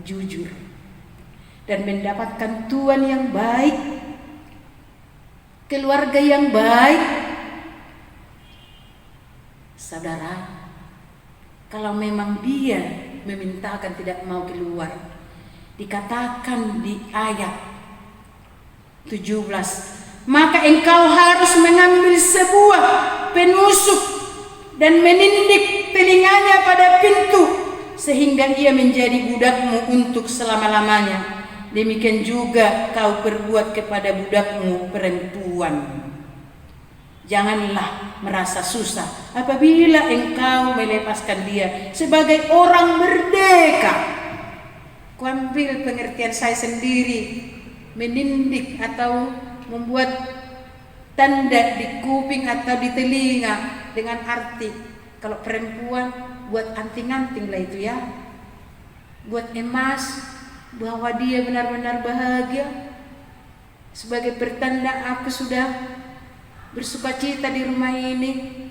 S5: jujur, dan mendapatkan tuan yang baik, keluarga yang baik. Saudara, kalau memang dia memintakan tidak mau keluar, dikatakan di ayat 17, maka engkau harus mengambil sebuah penusuk dan menindik telinganya pada pintu, sehingga ia menjadi budakmu untuk selama-lamanya. Demikian juga kau perbuat kepada budakmu perempuan. Janganlah merasa susah apabila engkau melepaskan dia sebagai orang merdeka. Kuambil pengertian saya sendiri, menindik atau membuat tanda di kuping atau di telinga, dengan arti kalau perempuan buat anting-anting lah itu ya, buat emas bahwa dia benar-benar bahagia, sebagai pertanda aku sudah bersukacita di rumah ini.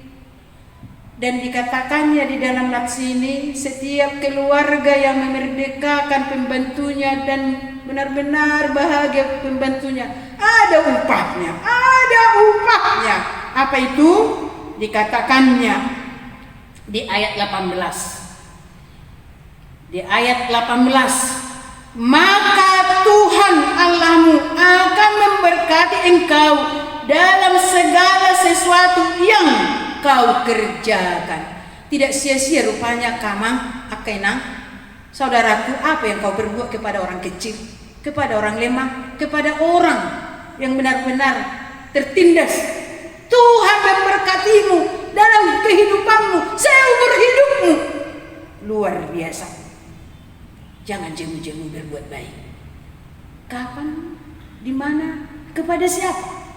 S5: Dan dikatakannya di dalam nats ini, setiap keluarga yang memerdekakan pembantunya dan benar-benar bahagia pembantunya. Ada upahnya, ada upahnya. Apa itu? Dikatakannya di ayat 18. Di ayat 18, maka Tuhan Allahmu akan memberkati engkau dalam segala sesuatu yang kau kerjakan. Tidak sia-sia rupanya kamang akenang. Saudaraku, apa yang kau berbuat kepada orang kecil, kepada orang lemah, kepada orang yang benar-benar tertindas, Tuhan memberkatimu dalam kehidupanmu seumur hidupmu. Luar biasa. Jangan jemu-jemu berbuat baik. Kapan, di mana, kepada siapa?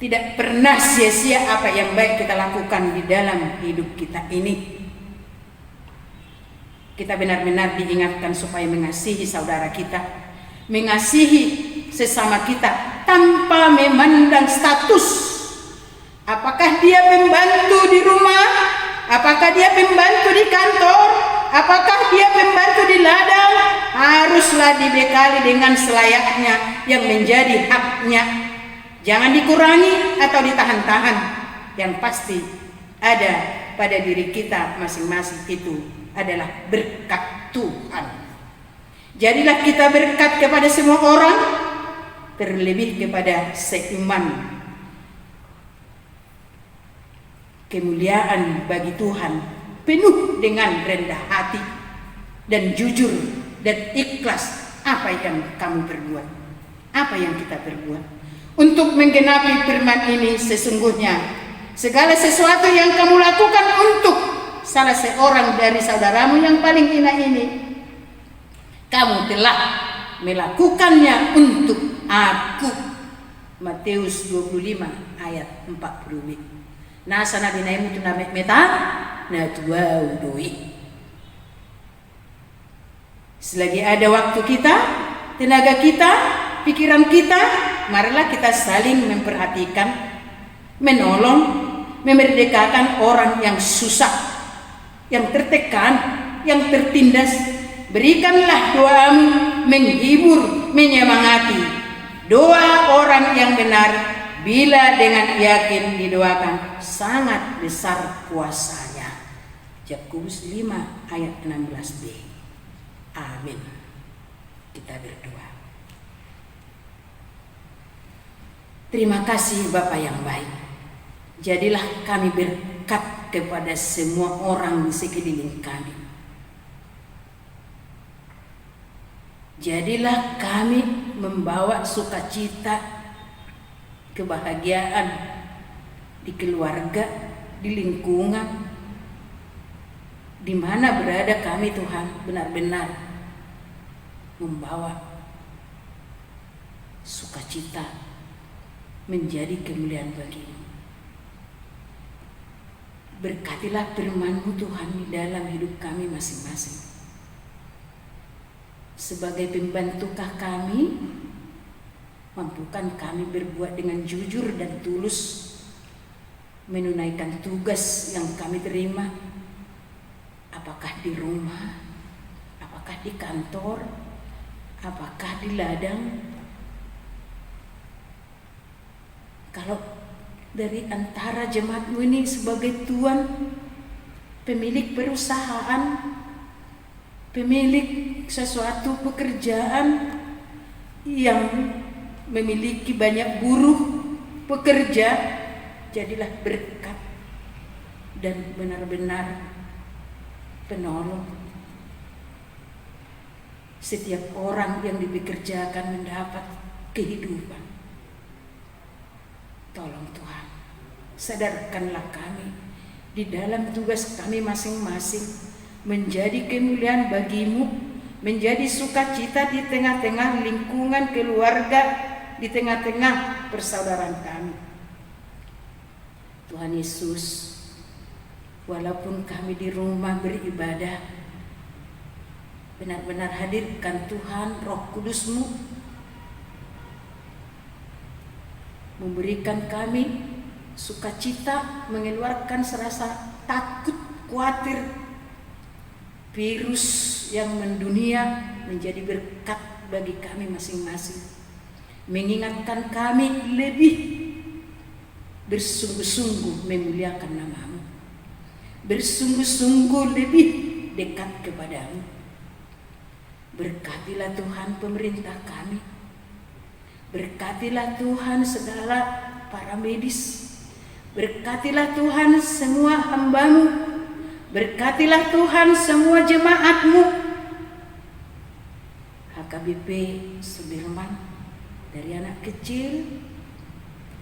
S5: Tidak pernah sia-sia apa yang baik kita lakukan di dalam hidup kita ini. Kita benar-benar diingatkan supaya mengasihi saudara kita, mengasihi sesama kita tanpa memandang status. Apakah dia pembantu di rumah? Apakah dia pembantu di kantor? Apakah dia pembantu di ladang? Haruslah dibekali dengan selayaknya yang menjadi haknya. Jangan dikurangi atau ditahan-tahan. Yang pasti ada pada diri kita masing-masing itu adalah berkat Tuhan. Jadilah kita berkat kepada semua orang, terlebih kepada seiman. Kemuliaan bagi Tuhan penuh dengan rendah hati dan jujur dan ikhlas apa yang kamu perbuat, apa yang kita perbuat. Untuk menggenapi firman ini, sesungguhnya segala sesuatu yang kamu lakukan untuk salah seorang dari saudaramu yang paling hina ini, kamu telah melakukannya untuk aku. Matius 25 ayat 40b. Nasa na dinaimu tu na meta na tuau doi. Selagi ada waktu kita, tenaga kita, pikiran kita, marilah kita saling memperhatikan, menolong, memerdekakan orang yang susah, yang tertekan, yang tertindas. Berikanlah doamu menghibur, menyemangati. Doa orang yang benar bila dengan yakin didoakan sangat besar kuasanya. Yakobus 5 ayat 16b. Amin. Kita berdoa. Terima kasih Bapa yang baik. Jadilah kami berkat kepada semua orang di sekeliling kami. Jadilah kami membawa sukacita, kebahagiaan di keluarga, di lingkungan, di mana berada kami Tuhan, benar-benar membawa sukacita menjadi kemuliaan bagi-Mu. Berkatilah firman-Mu Tuhan di dalam hidup kami masing-masing. Sebagai pembantukah kami, mampukan kami berbuat dengan jujur dan tulus, menunaikan tugas yang kami terima, apakah di rumah, apakah di kantor, apakah di ladang. Kalau dari antara jemaat-Mu ini sebagai tuan, pemilik perusahaan, pemilik sesuatu pekerjaan yang memiliki banyak buruh pekerja, jadilah berkat dan benar-benar penolong. Setiap orang yang dipekerjakan mendapat kehidupan. Tolong Tuhan, sadarkanlah kami di dalam tugas kami masing-masing menjadi kemuliaan bagi-Mu, menjadi sukacita di tengah-tengah lingkungan keluarga, di tengah-tengah persaudaraan kami. Tuhan Yesus, walaupun kami di rumah beribadah, benar-benar hadirkan Tuhan Roh Kudus-Mu, memberikan kami sukacita, mengeluarkan serasa takut, khawatir virus yang mendunia menjadi berkat bagi kami masing-masing, mengingatkan kami lebih bersungguh-sungguh memuliakan nama-Mu, bersungguh-sungguh lebih dekat kepadamu. Berkatilah Tuhan pemerintah kami, berkatilah Tuhan segala para medis, berkatilah Tuhan semua hamba-Mu, berkatilah Tuhan semua jemaat-Mu. HKBP Sudirman, dari anak kecil,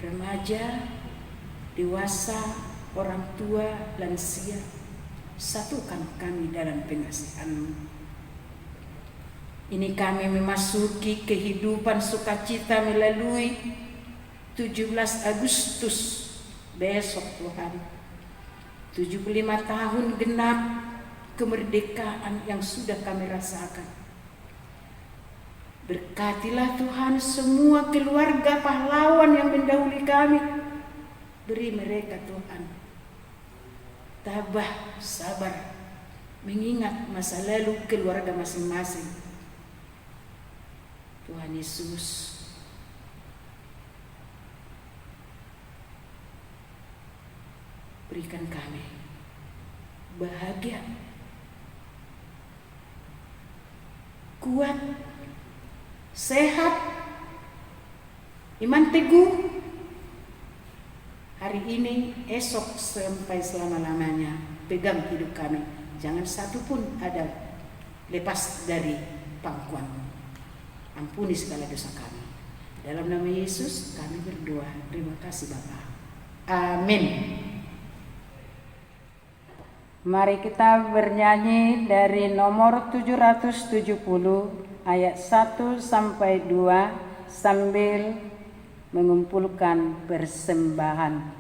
S5: remaja, dewasa, orang tua, lansia, satukan kami dalam pengasihan-Mu. Ini kami memasuki kehidupan sukacita melalui 17 Agustus besok Tuhan. 75 tahun genap kemerdekaan yang sudah kami rasakan. Berkatilah Tuhan semua keluarga pahlawan yang mendahului kami. Beri mereka Tuhan tabah, sabar, mengingat masa lalu keluarga masing-masing. Tuhan Yesus, berikan kami bahagia, kuat, sehat, iman teguh, hari ini, esok, sampai selama-lamanya. Pegang hidup kami, jangan satu pun ada lepas dari pangkuan. Ampuni segala dosa kami. Dalam nama Yesus kami berdoa. Terima kasih Bapa. Amin. Mari kita bernyanyi dari nomor 770 ayat 1 sampai 2 sambil mengumpulkan persembahan.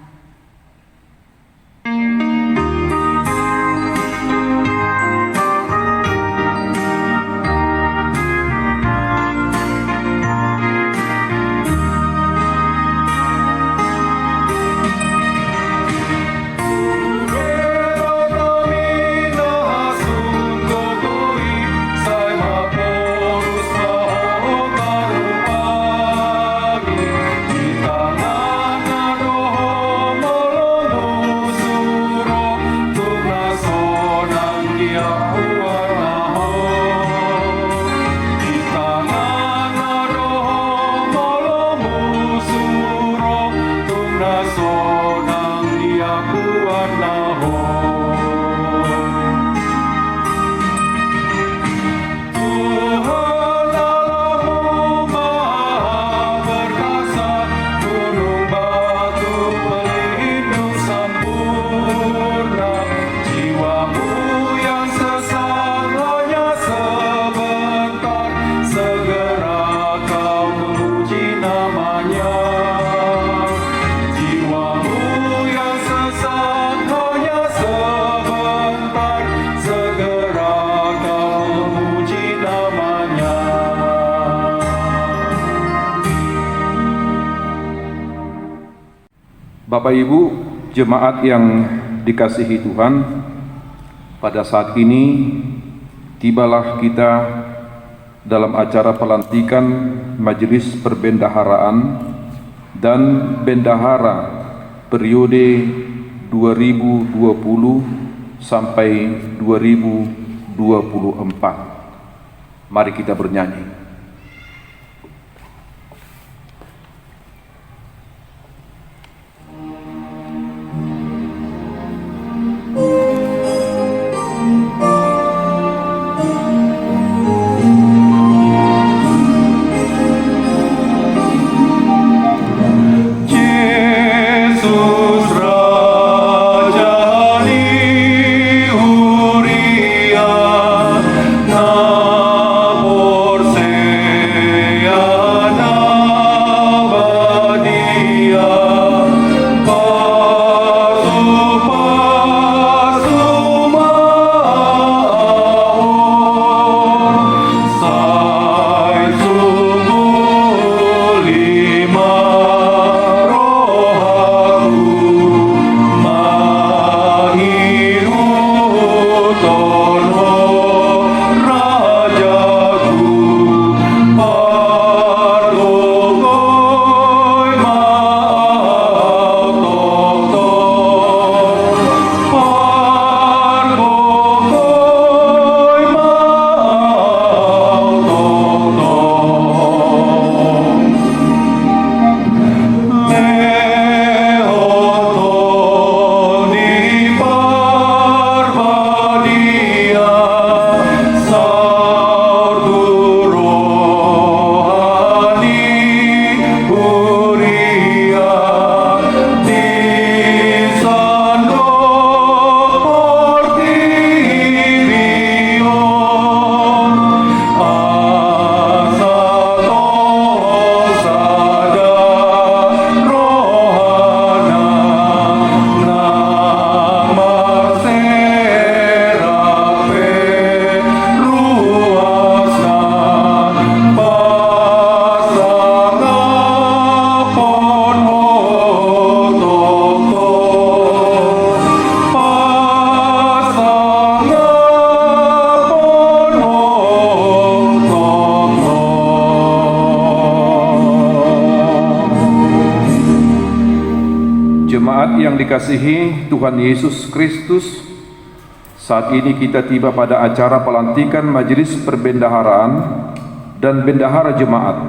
S2: Bapak Ibu, jemaat yang dikasihi Tuhan, pada saat ini tibalah kita dalam acara pelantikan Majelis Perbendaharaan dan Bendahara periode 2020 sampai 2024. Mari kita bernyanyi.
S3: Por ser
S2: yang dikasihi Tuhan Yesus Kristus, saat ini kita tiba pada acara pelantikan Majelis Perbendaharaan dan Bendahara Jemaat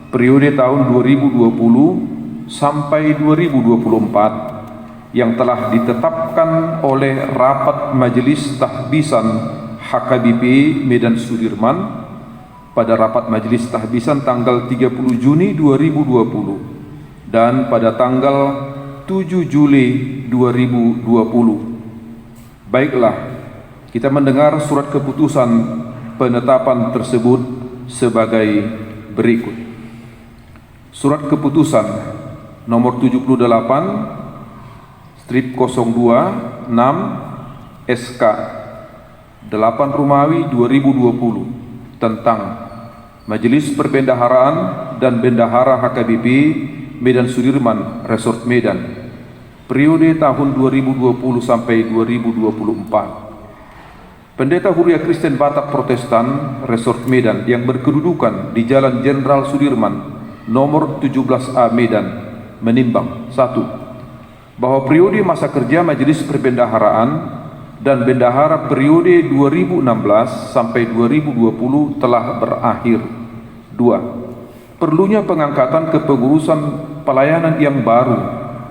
S2: periode tahun 2020 sampai 2024 yang telah ditetapkan oleh Rapat Majelis Tahbisan HKBP Medan Sudirman pada Rapat Majelis Tahbisan tanggal 30 Juni 2020 dan pada tanggal 7 Juli 2020. Baiklah, kita mendengar surat keputusan penetapan tersebut sebagai berikut. Surat keputusan nomor 78/02/6 SK 8 Romawi 2020 tentang Majelis Perbendaharaan dan Bendahara HKBP Medan Sudirman Resort Medan periode tahun 2020 sampai 2024. Pendeta Huria Kristen Batak Protestan Resort Medan yang berkedudukan di Jalan Jenderal Sudirman nomor 17A Medan menimbang: 1. Bahwa periode masa kerja Majelis Perbendaharaan dan Bendahara periode 2016 sampai 2020 telah berakhir. 2. Perlunya pengangkatan kepengurusan pelayanan yang baru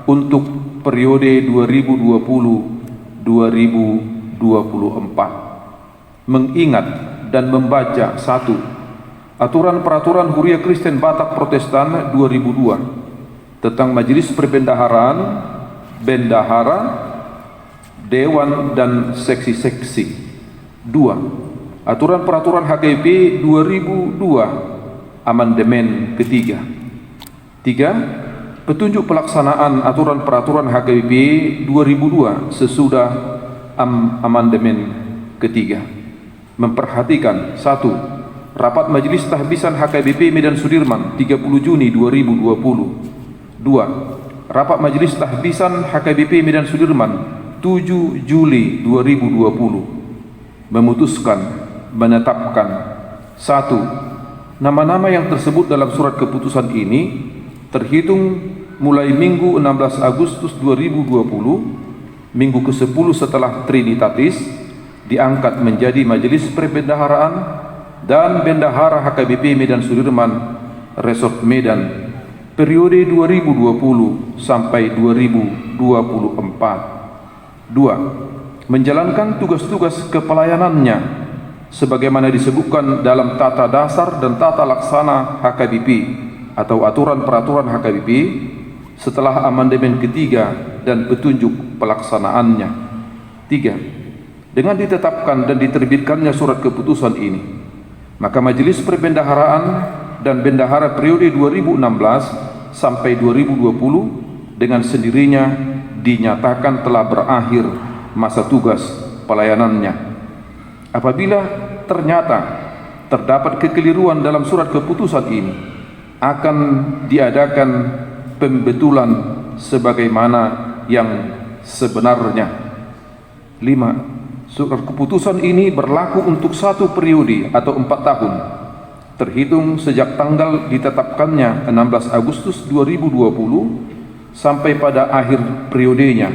S2: untuk periode 2020-2024. Mengingat dan membaca: 1. Aturan Peraturan Huria Kristen Batak Protestan 2002 tentang Majelis Perbendaharaan, Bendahara, Dewan dan Seksi-seksi. 2. Aturan Peraturan HKBP 2002 Amandemen ketiga. 3. Petunjuk pelaksanaan Aturan Peraturan HKBP 2002 sesudah Amandemen ketiga. Memperhatikan: 1. Rapat Majelis Tahbisan HKBP Medan Sudirman 30 Juni 2020. 2. Rapat Majelis Tahbisan HKBP Medan Sudirman 7 Juli 2020 memutuskan menetapkan: 1. Nama-nama yang tersebut dalam surat keputusan ini terhitung mulai Minggu 16 Agustus 2020, minggu ke-10 setelah Trinitatis, diangkat menjadi Majelis Perbendaharaan dan Bendahara HKBP Medan Sudirman Resort Medan periode 2020 sampai 2024. 2. Menjalankan tugas-tugas kepelayanannya sebagaimana disebutkan dalam Tata Dasar dan Tata Laksana HKBP atau Aturan Peraturan HKBP setelah amandemen ketiga dan petunjuk pelaksanaannya. 3. Dengan ditetapkan dan diterbitkannya surat keputusan ini, maka Majelis Perbendaharaan dan Bendahara periode 2016 sampai 2020 dengan sendirinya dinyatakan telah berakhir masa tugas pelayanannya. Apabila ternyata terdapat kekeliruan dalam surat keputusan ini, akan diadakan pembetulan sebagaimana yang sebenarnya. 5. Surat keputusan ini berlaku untuk satu periode atau 4 tahun, terhitung sejak tanggal ditetapkannya 16 Agustus 2020 sampai pada akhir periodenya,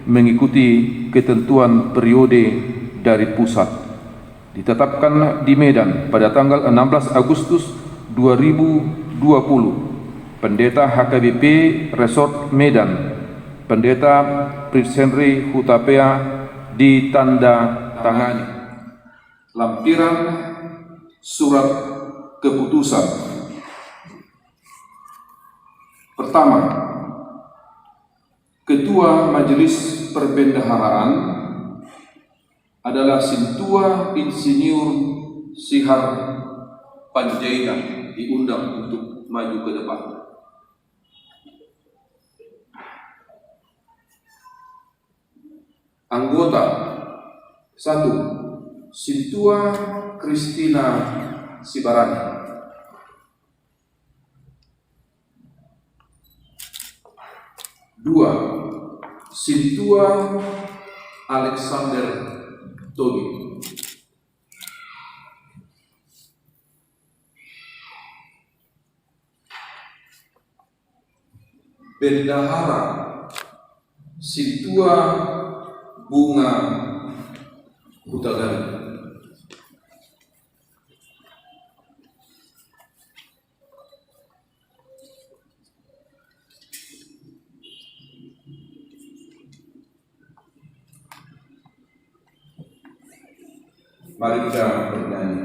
S2: mengikuti ketentuan periode dari pusat. Ditetapkan di Medan pada tanggal 16 Agustus 2020, Pendeta HKBP Resort Medan, Pendeta Prince Henry Hutapea ditanda tangani lampiran surat keputusan. Pertama, Ketua Majelis Perbendaharaan adalah Sintua Insinyur Sihar Panjaitan, diundang untuk maju ke depan. Anggota 1. Sintua Kristina Sibarani. 2. Sintua Alexander Tobi. 3. Bendahara
S6: Situa Bunga Hutagalung. Mari kita bernyanyi.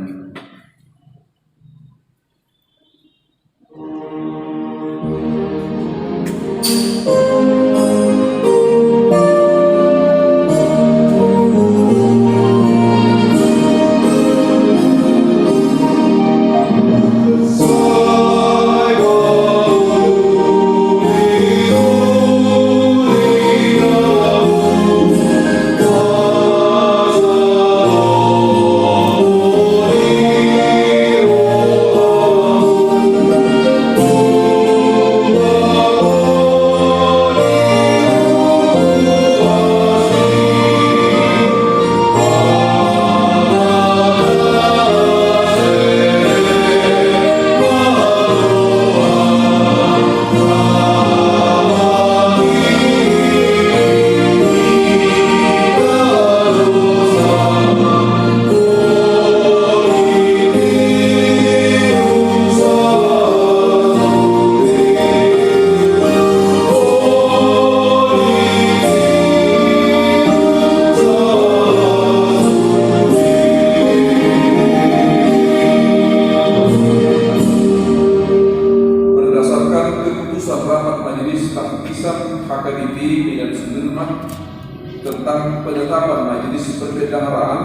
S6: Tentang penetapan Majelis Perbendaharaan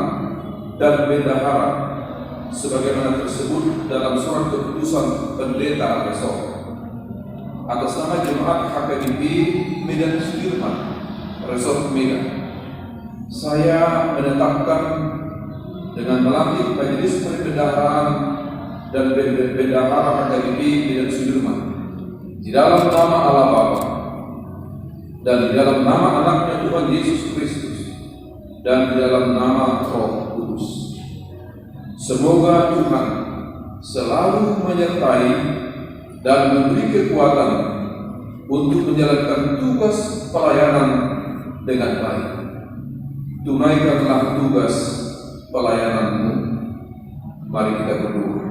S6: dan Bendahara sebagaimana tersebut dalam surat keputusan pendeta resort atas nama Jemaat HKBP Medan Sudirman Resort Medan. Saya menetapkan dengan melantik Majelis Perbendaharaan dan Bendahara HKBP Medan Sudirman di dalam nama Allah Bapa dan di dalam nama anaknya Tuhan Yesus Kristus dan di dalam nama Roh Kudus. Semoga Tuhan selalu menyertai dan memberi kekuatan untuk menjalankan tugas pelayanan dengan baik. Tunaikanlah tugas pelayananmu. Mari kita berdoa.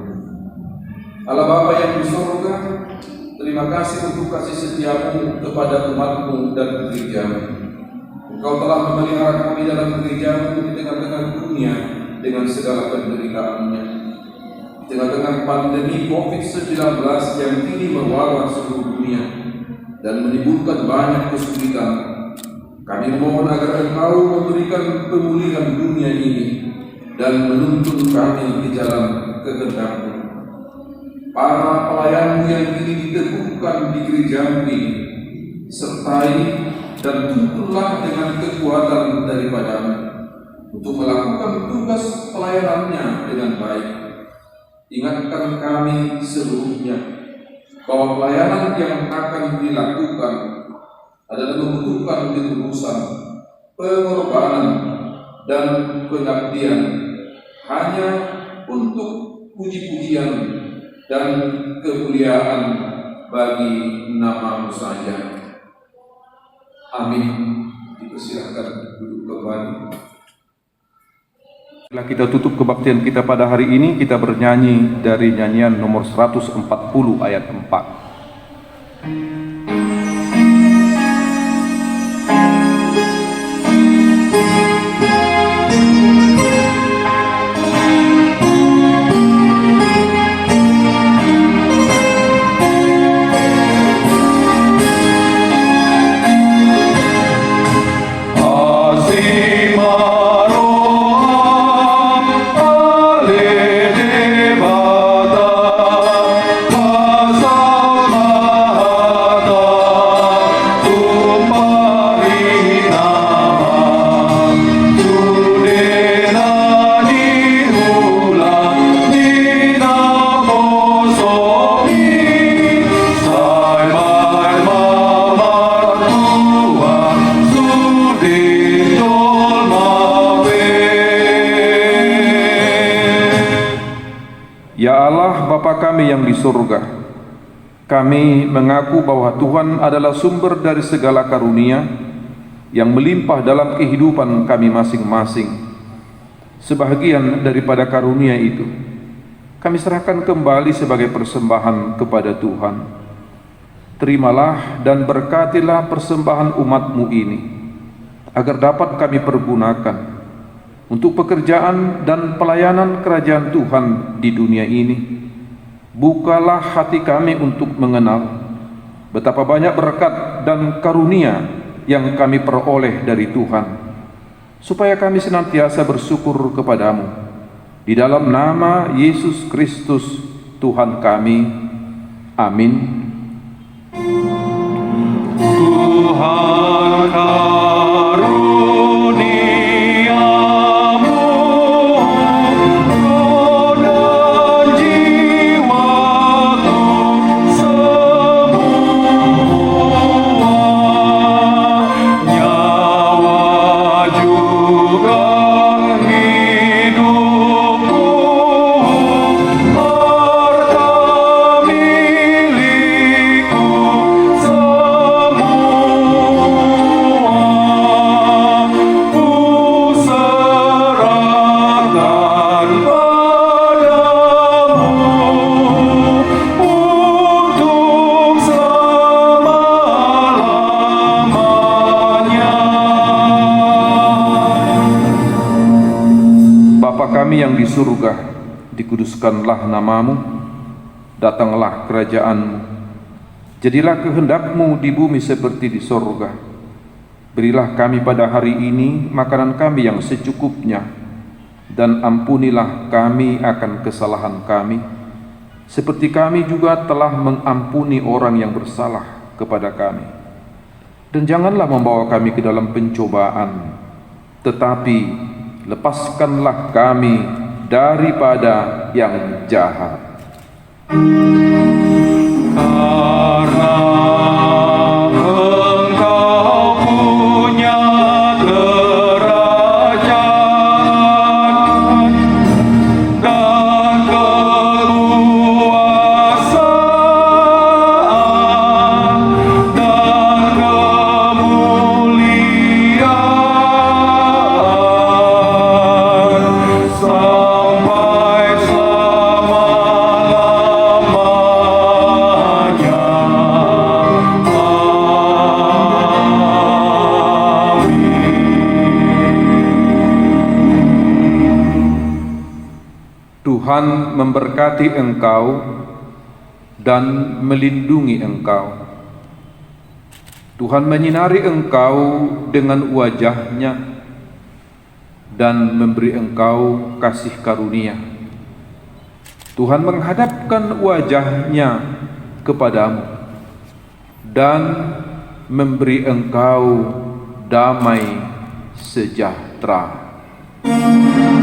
S6: Allah Bapa yang di surga, terima kasih untuk kasih setiamu kepada umatmu dan gerejamu. Engkau telah memelihara kami dalam gerejamu di tengah-tengah dunia dengan segala penderitaannya. Di tengah-tengah pandemi COVID-19 yang kini mewabah seluruh dunia dan menimbulkan banyak kesulitan, kami mohon agar Engkau memberikan pemulihan dunia ini dan menuntun kami ke jalan kehendak-Mu. Para pelayanmu yang kini diteguhkan di gerejamu ini, sertai dan tuntunlah dengan kekuatan daripada-Mu untuk melakukan tugas pelayanannya dengan baik. Ingatkan kami seluruhnya bahwa pelayanan yang akan dilakukan adalah membutuhkan ketulusan, pengorbanan, dan pengabdian hanya untuk puji-pujian dan kemuliaan bagi nama-Mu saja. Amin. Dipersilakan duduk kembali.
S2: Setelah kita tutup kebaktian kita pada hari ini, kita bernyanyi dari nyanyian nomor 140 ayat 4. Ya Allah, Bapa kami yang di surga, kami mengaku bahwa Tuhan adalah sumber dari segala karunia
S6: yang melimpah dalam kehidupan kami masing-masing. Sebahagian daripada karunia itu kami serahkan kembali sebagai persembahan kepada Tuhan. Terimalah dan berkatilah persembahan umat-Mu ini, agar dapat kami pergunakan untuk pekerjaan dan pelayanan kerajaan Tuhan di dunia ini. Bukalah hati kami untuk mengenal betapa banyak berkat dan karunia yang kami peroleh dari Tuhan, supaya kami senantiasa bersyukur kepadamu. Di dalam nama Yesus Kristus Tuhan kami. Amin.
S2: Tuhan karuniamu roh dan jiwaku semua, nyawa juga hidupku, harta milikku semua, ku serahkan padamu untuk selama-lamanya.
S6: Bapa kami yang di surga, dikuduskanlah namamu, datanglah kerajaan-Mu, jadilah kehendak-Mu di bumi seperti di sorga. Berilah kami pada hari ini makanan kami yang secukupnya, dan ampunilah kami akan kesalahan kami, seperti kami juga telah mengampuni orang yang bersalah kepada kami. Dan janganlah membawa kami ke dalam pencobaan, tetapi lepaskanlah kami daripada yang jahat.
S2: Karena Engkau punya kerajaan dan kekuasaan dan kemuliaan sampai selama-lamanya.
S6: Tuhan memberkati engkau dan melindungi engkau. Tuhan menyinari engkau dengan wajah-Nya dan memberi engkau kasih karunia. Tuhan menghadapkan wajah-Nya kepadamu dan memberi engkau damai sejahtera.
S2: Amin.